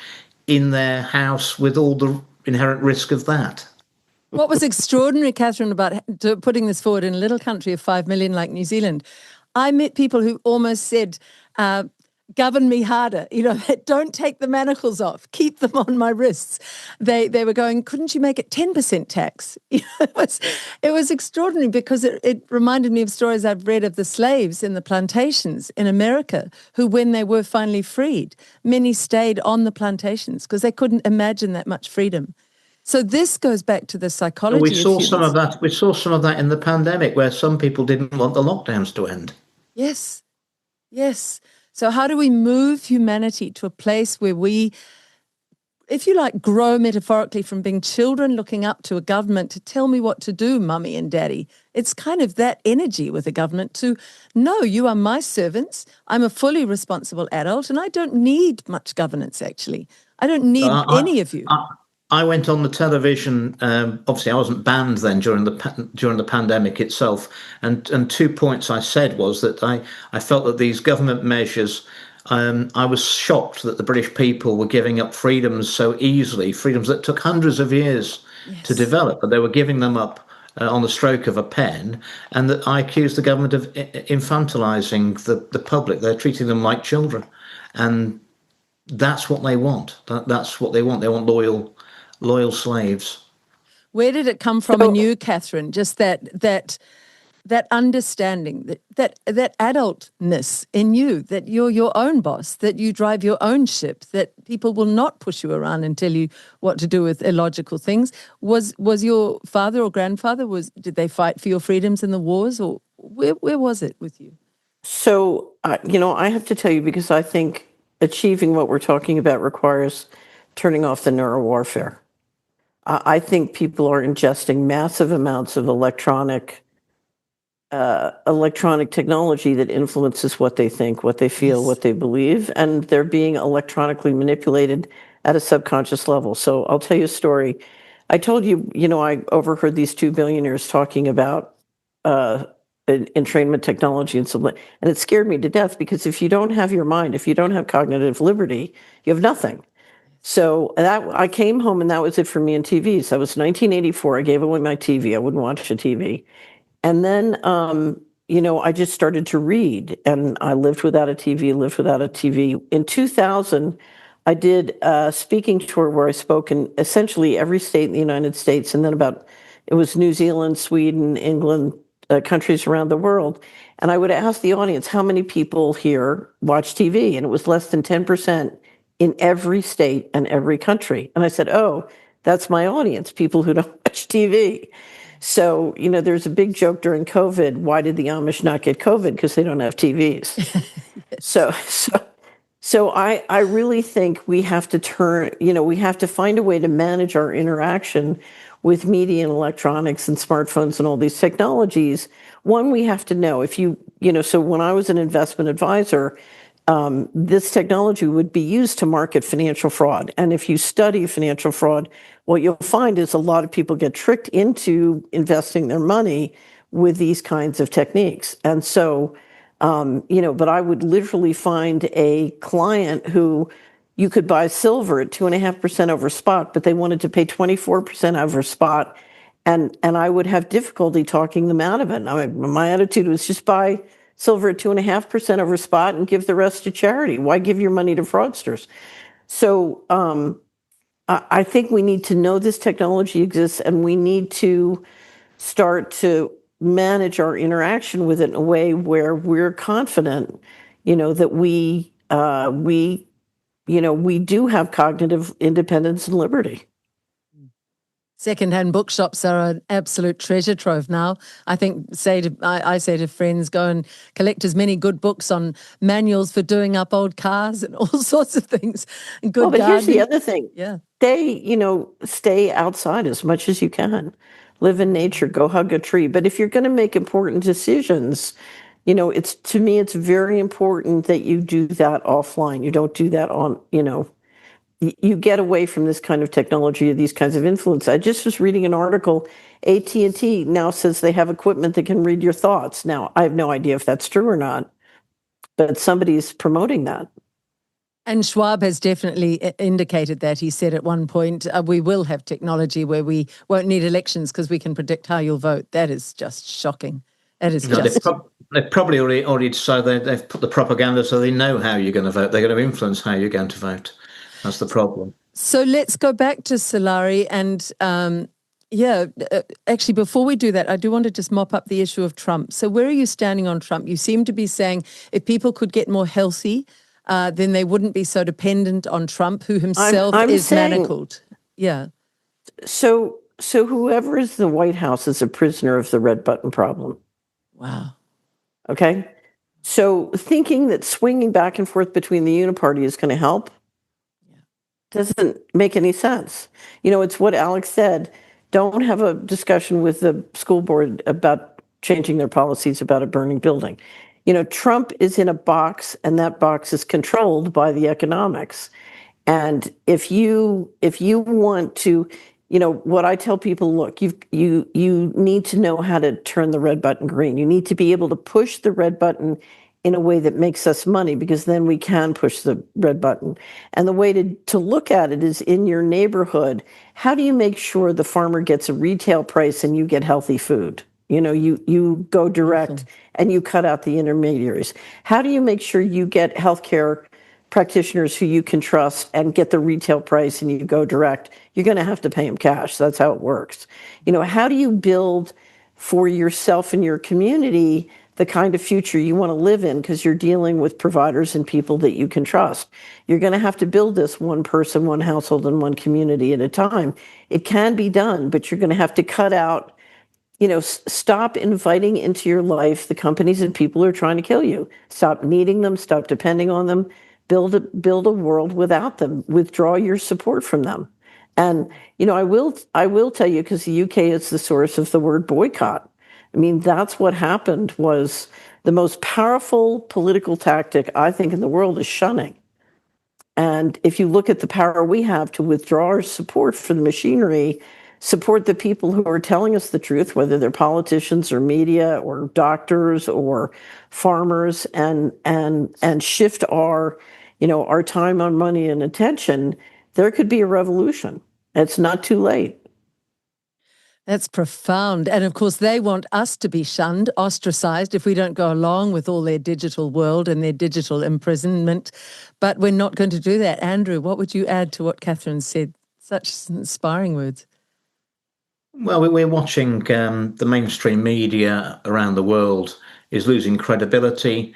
in their house with all the inherent risk of that? What was extraordinary, Catherine, about putting this forward in a little country of 5 million like New Zealand, I met people who almost said, govern me harder, don't take the manacles off, keep them on my wrists. They were going, couldn't you make it 10% tax? It was extraordinary, because it reminded me of stories I've read of the slaves in the plantations in America, who, when they were finally freed, many stayed on the plantations because they couldn't imagine that much freedom. So this goes back to the psychology. We saw some of that. We saw some of that in the pandemic, where some people didn't want the lockdowns to end. Yes. So how do we move humanity to a place where we, if you like, grow metaphorically from being children looking up to a government to tell me what to do, mummy and daddy? It's kind of that energy with a government to, no, you are my servants. I'm a fully responsible adult, and I don't need much governance, actually. I don't need any of you. I went on the television. Obviously, I wasn't banned then during the pandemic itself. And 2 points I said was that I felt that these government measures, I was shocked that the British people were giving up freedoms so easily, freedoms that took hundreds of years to develop, but they were giving them up on the stroke of a pen. And that I accused the government of infantilizing the public. They're treating them like children. And that's what they want. That's what they want. They want loyal slaves. Where did it come from in you, Catherine? Just that understanding, that adultness in you, that you're your own boss, that you drive your own ship, that people will not push you around and tell you what to do with illogical things. Was your father or grandfather, did they fight for your freedoms in the wars, or where was it with you? So, I have to tell you, because I think achieving what we're talking about requires turning off the neurowarfare. I think people are ingesting massive amounts of electronic technology that influences what they think, what they feel, Yes. what they believe, and they're being electronically manipulated at a subconscious level. So I'll tell you a story. I told you, I overheard these two billionaires talking about entrainment technology and it scared me to death, because if you don't have your mind, if you don't have cognitive liberty, you have nothing. So that I came home and that was it for me in TVs. That was 1984. I gave away my TV. I wouldn't watch a TV. And then, I just started to read, and I lived without a TV, lived without a TV. In 2000, I did a speaking tour where I spoke in essentially every state in the United States, and then it was New Zealand, Sweden, England, countries around the world. And I would ask the audience, how many people here watch TV? And it was less than 10% in every state and every country. And I said, oh, that's my audience, people who don't watch TV. So, there's a big joke during COVID. Why did the Amish not get COVID? Because they don't have TVs. So I really think we have to we have to find a way to manage our interaction with media and electronics and smartphones and all these technologies. One, we have to know so when I was an investment advisor, this technology would be used to market financial fraud. And if you study financial fraud, what you'll find is a lot of people get tricked into investing their money with these kinds of techniques. And so, but I would literally find a client who you could buy silver at 2.5% over spot, but they wanted to pay 24% over spot. And I would have difficulty talking them out of it. My attitude was just buy silver at 2.5% over spot and give the rest to charity. Why give your money to fraudsters? So I think we need to know this technology exists, and we need to start to manage our interaction with it in a way where we're confident, that we do have cognitive independence and liberty. Secondhand bookshops are an absolute treasure trove now. I think I say to friends, go and collect as many good books on manuals for doing up old cars and all sorts of things. Good But here's the gardening. other thing. Yeah. Stay outside as much as you can. Live in nature, go hug a tree. But if you're going to make important decisions, to me, it's very important that you do that offline. You don't do that on, you get away from this kind of technology or these kinds of influence. I just was reading an article. AT&T now says they have equipment that can read your thoughts. Now, I have no idea if that's true or not, but somebody's promoting that. And Schwab has definitely indicated that. He said at one point, we will have technology where we won't need elections because we can predict how you'll vote. That is just shocking. That is just... They've probably already decided they've put the propaganda so they know how you're going to vote. They're going to influence how you're going to vote. That's the problem. So let's go back to Solari. And actually, before we do that, I do want to just mop up the issue of Trump. So where are you standing on Trump? You seem to be saying if people could get more healthy, then they wouldn't be so dependent on Trump, who himself is manacled. Yeah. So whoever is the White House is a prisoner of the red button problem. Wow. Okay. So thinking that swinging back and forth between the uniparty is going to help doesn't make any sense. It's what Alex said. Don't have a discussion with the school board about changing their policies about a burning building. Trump is in a box, and that box is controlled by the economics. And if you want to, what I tell people, look, you need to know how to turn the red button green. You need to be able to push the red button in a way that makes us money, because then we can push the red button. And the way to look at it is in your neighborhood. How do you make sure the farmer gets a retail price and you get healthy food? You go direct and you cut out the intermediaries. How do you make sure you get healthcare practitioners who you can trust and get the retail price and you go direct? You're going to have to pay them cash. That's how it works. How do you build for yourself and your community the kind of future you want to live in, because you're dealing with providers and people that you can trust? You're going to have to build this one person, one household, and one community at a time. It can be done, but you're going to have to cut out, stop inviting into your life the companies and people who are trying to kill you. Stop needing them, stop depending on them, build a world without them, withdraw your support from them. And I will tell you, because the UK is the source of the word boycott. I mean, that's what happened. Was the most powerful political tactic, I think, in the world is shunning. And if you look at the power we have to withdraw our support for the machinery, support the people who are telling us the truth, whether they're politicians or media or doctors or farmers, and shift our, our time, on money, and attention, there could be a revolution. It's not too late. That's profound. And of course, they want us to be shunned, ostracized, if we don't go along with all their digital world and their digital imprisonment. But we're not going to do that. Andrew, what would you add to what Catherine said? Such inspiring words. Well, we're watching the mainstream media around the world is losing credibility.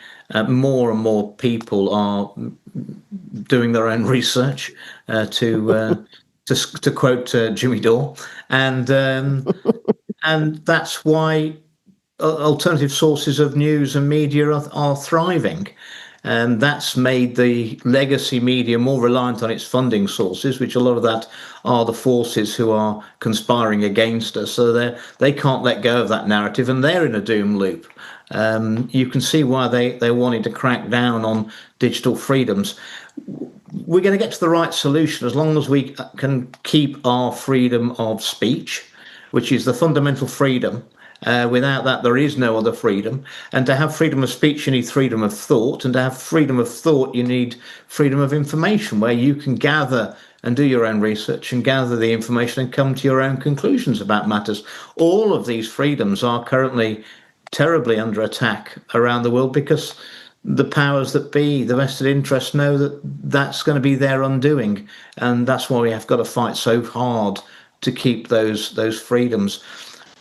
More and more people are doing their own research, to quote Jimmy Dore, and that's why alternative sources of news and media are thriving. And that's made the legacy media more reliant on its funding sources, which a lot of that are the forces who are conspiring against us. So they can't let go of that narrative, and they're in a doom loop. You can see why they wanted to crack down on digital freedoms. We're going to get to the right solution as long as we can keep our freedom of speech, which is the fundamental freedom. Without that, there is no other freedom. And to have freedom of speech, you need freedom of thought. And to have freedom of thought, you need freedom of information, where you can gather and do your own research and gather the information and come to your own conclusions about matters. All of these freedoms are currently terribly under attack around the world, because the powers that be, the vested interests, know that that's going to be their undoing. And that's why we have got to fight so hard to keep those freedoms.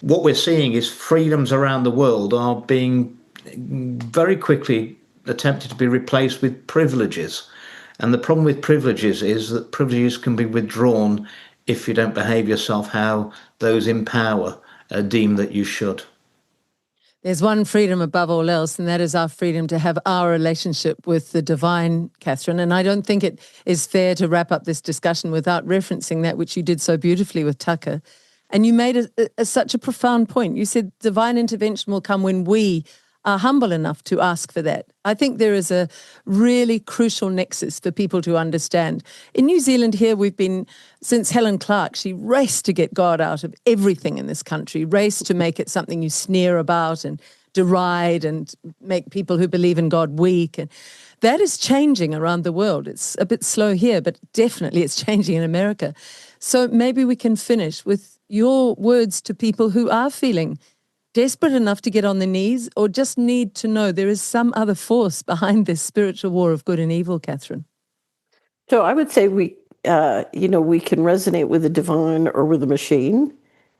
What we're seeing is freedoms around the world are being very quickly attempted to be replaced with privileges. And the problem with privileges is that privileges can be withdrawn if you don't behave yourself how those in power deem that you should. There's one freedom above all else, and that is our freedom to have our relationship with the divine, Catherine. And I don't think it is fair to wrap up this discussion without referencing that, which you did so beautifully with Tucker. And you made such a profound point. You said divine intervention will come when we are humble enough to ask for that. I think there is a really crucial nexus for people to understand. In New Zealand here, we've been, since Helen Clark, she raced to get God out of everything in this country, raced to make it something you sneer about and deride and make people who believe in God weak. And that is changing around the world. It's a bit slow here, but definitely it's changing in America. So maybe we can finish with your words to people who are feeling desperate enough to get on their knees, or just need to know there is some other force behind this spiritual war of good and evil, Catherine. So I would say we can resonate with the divine or with the machine.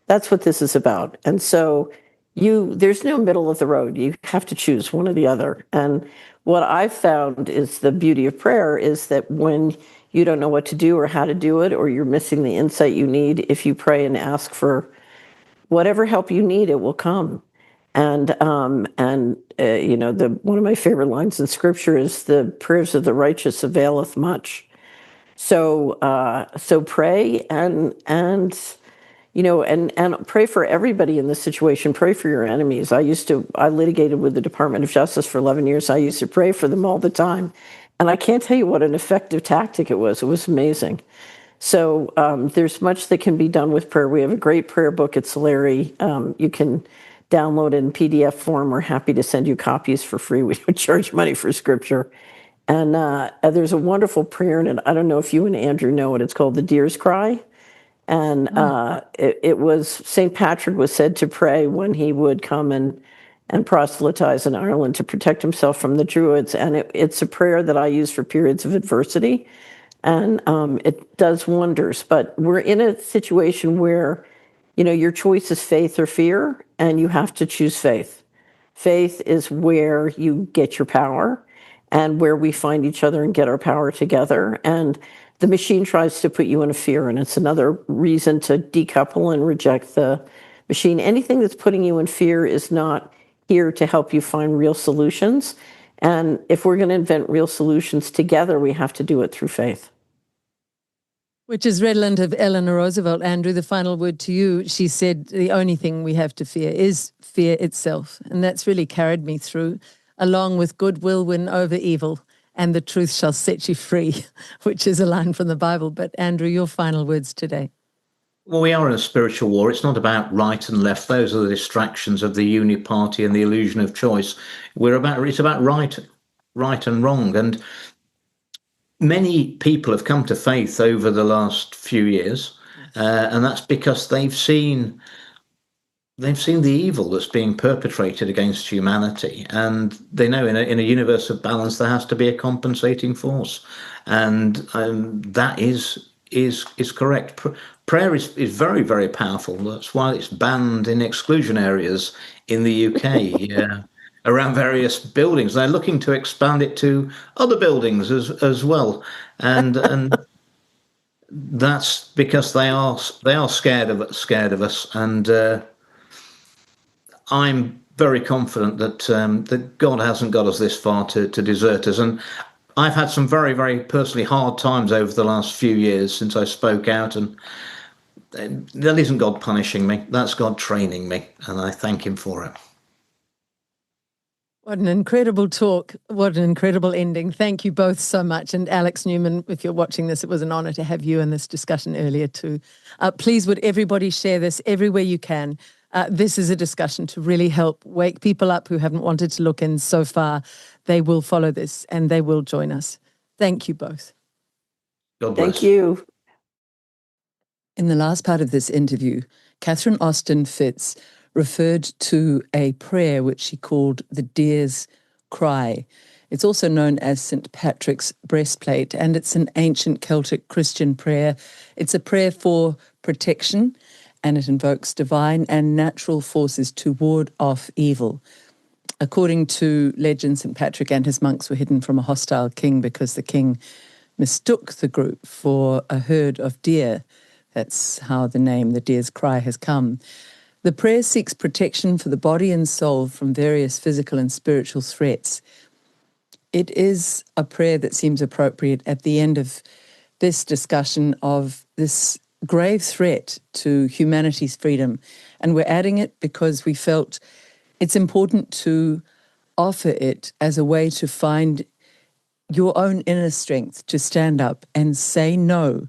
That's what this is about. And so there's no middle of the road. You have to choose one or the other. And what I've found is the beauty of prayer is that when you don't know what to do or how to do it, or you're missing the insight you need, if you pray and ask for whatever help you need, it will come. And one of my favorite lines in Scripture is, "The prayers of the righteous availeth much." So pray and pray for everybody in this situation. Pray for your enemies. I litigated with the Department of Justice for 11 years. I used to pray for them all the time. And I can't tell you what an effective tactic it was. It was amazing. So there's much that can be done with prayer. We have a great prayer book at Solari. You can download it in PDF form. We're happy to send you copies for free. We don't charge money for Scripture. And there's a wonderful prayer in it. I don't know if you and Andrew know it. It's called the Deer's Cry. And it was, St. Patrick was said to pray when he would come and proselytize in Ireland to protect himself from the Druids. And it's a prayer that I use for periods of adversity. And it does wonders. But we're in a situation where, your choice is faith or fear, and you have to choose faith. Faith is where you get your power and where we find each other and get our power together. And the machine tries to put you in a fear, and it's another reason to decouple and reject the machine. Anything that's putting you in fear is not here to help you find real solutions. And if we're going to invent real solutions together, we have to do it through faith. Which is redolent of Eleanor Roosevelt. Andrew, the final word to you. She said the only thing we have to fear is fear itself. And that's really carried me through, along with good will win over evil and the truth shall set you free, which is a line from the Bible. But Andrew, your final words today. Well, we are in a spiritual war. It's not about right and left. Those are the distractions of the uni party and the illusion of choice. It's about right and wrong. And many people have come to faith over the last few years, and that's because they've seen the evil that's being perpetrated against humanity, and they know in a universe of balance there has to be a compensating force, and that is correct. Prayer is very, very powerful. That's why it's banned in exclusion areas in the UK. Around various buildings. They're looking to expand it to other buildings as well, and that's because they are scared of us. And I'm very confident that God hasn't got us this far to desert us. And I've had some very, very personally hard times over the last few years since I spoke out, and that isn't God punishing me. That's God training me, and I thank Him for it. What an incredible talk. What an incredible ending. Thank you both so much. And Alex Newman, if you're watching this, it was an honor to have you in this discussion earlier too. Please would everybody share this everywhere you can. This is a discussion to really help wake people up who haven't wanted to look in so far. They will follow this and they will join us. Thank you both. God bless. Thank you. In the last part of this interview, Catherine Austin Fitz referred to a prayer which she called the Deer's Cry. It's also known as St. Patrick's Breastplate, and it's an ancient Celtic Christian prayer. It's a prayer for protection, and it invokes divine and natural forces to ward off evil. According to legend, St. Patrick and his monks were hidden from a hostile king because the king mistook the group for a herd of deer. That's how the name, the Deer's Cry, has come. The prayer seeks protection for the body and soul from various physical and spiritual threats. It is a prayer that seems appropriate at the end of this discussion of this grave threat to humanity's freedom. And we're adding it because we felt it's important to offer it as a way to find your own inner strength to stand up and say no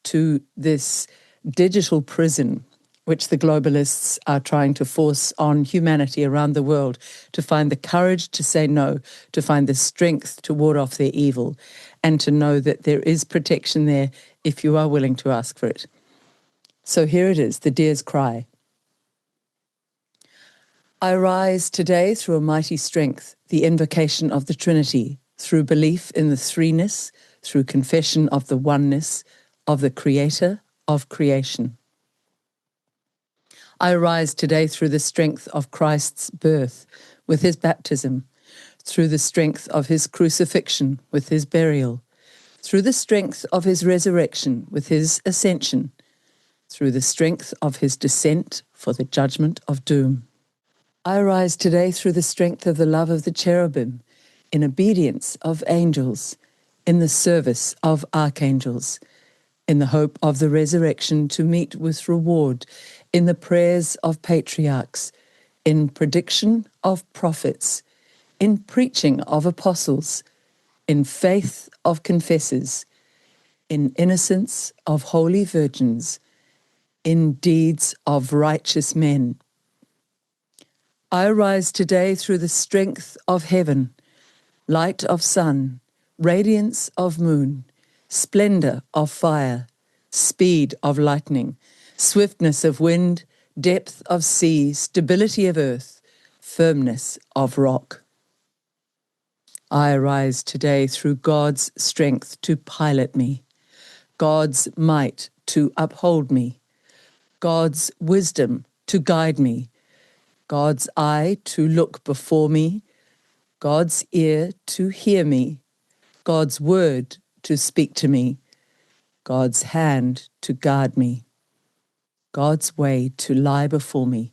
to this digital prison which the globalists are trying to force on humanity around the world, to find the courage to say no, to find the strength to ward off their evil, and to know that there is protection there if you are willing to ask for it. So here it is, the Deer's Cry. I rise today through a mighty strength, the invocation of the Trinity, through belief in the threeness, through confession of the oneness, of the Creator of creation. I rise today through the strength of Christ's birth, with his baptism, through the strength of his crucifixion, with his burial, through the strength of his resurrection, with his ascension, through the strength of his descent for the judgment of doom. I rise today through the strength of the love of the cherubim, in obedience of angels, in the service of archangels, in the hope of the resurrection to meet with reward, in the prayers of patriarchs, in prediction of prophets, in preaching of apostles, in faith of confessors, in innocence of holy virgins, in deeds of righteous men. I rise today through the strength of heaven, light of sun, radiance of moon, splendor of fire, speed of lightning, swiftness of wind, depth of sea, stability of earth, firmness of rock. I arise today through God's strength to pilot me, God's might to uphold me, God's wisdom to guide me, God's eye to look before me, God's ear to hear me, God's word to speak to me, God's hand to guard me, God's way to lie before me,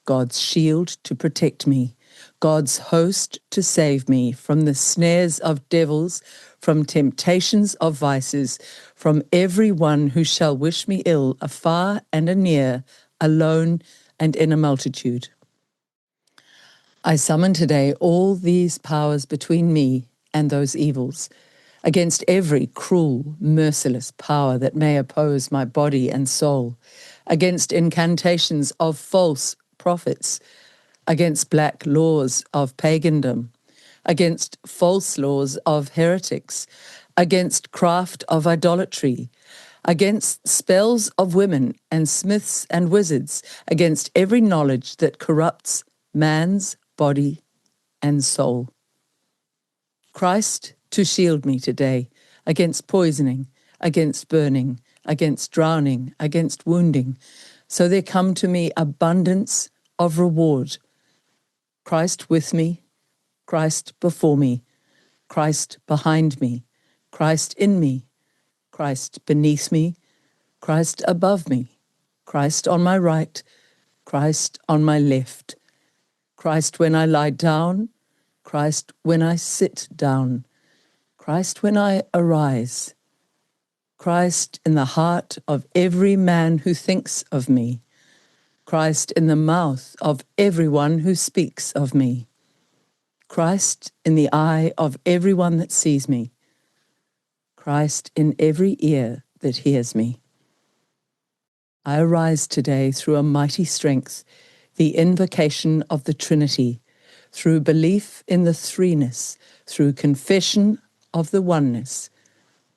God's shield to protect me, God's host to save me from the snares of devils, from temptations of vices, from every one who shall wish me ill, afar and anear, alone and in a multitude. I summon today all these powers between me and those evils, against every cruel, merciless power that may oppose my body and soul, against incantations of false prophets, against black laws of pagandom, against false laws of heretics, against craft of idolatry, against spells of women and smiths and wizards, against every knowledge that corrupts man's body and soul. Christ, to shield me today against poisoning, against burning, against drowning, against wounding, so there come to me abundance of reward. Christ with me, Christ before me, Christ behind me, Christ in me, Christ beneath me, Christ above me, Christ on my right, Christ on my left, Christ when I lie down, Christ when I sit down, Christ when I arise, Christ in the heart of every man who thinks of me, Christ in the mouth of everyone who speaks of me, Christ in the eye of everyone that sees me, Christ in every ear that hears me. I arise today through a mighty strength, the invocation of the Trinity, through belief in the threeness, through confession of the oneness,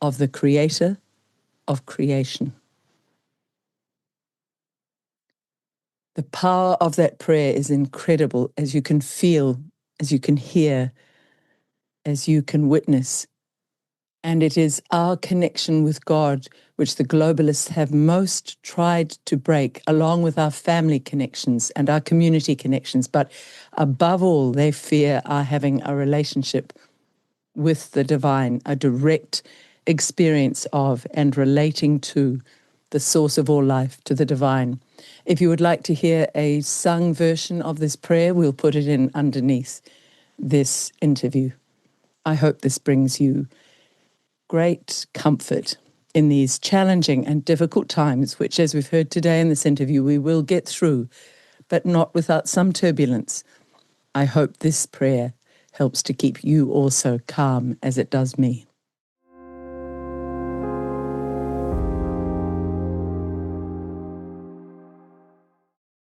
of the Creator of creation. The power of that prayer is incredible, as you can feel, as you can hear, as you can witness. And it is our connection with God which the globalists have most tried to break, along with our family connections and our community connections. But above all, they fear our having a relationship with the divine, a direct experience of and relating to the source of all life, to the divine. If you would like to hear a sung version of this prayer, we'll put it in underneath this interview. I hope this brings you great comfort in these challenging and difficult times, which, as we've heard today in this interview, we will get through, but not without some turbulence. I hope this prayer helps to keep you also calm as it does me.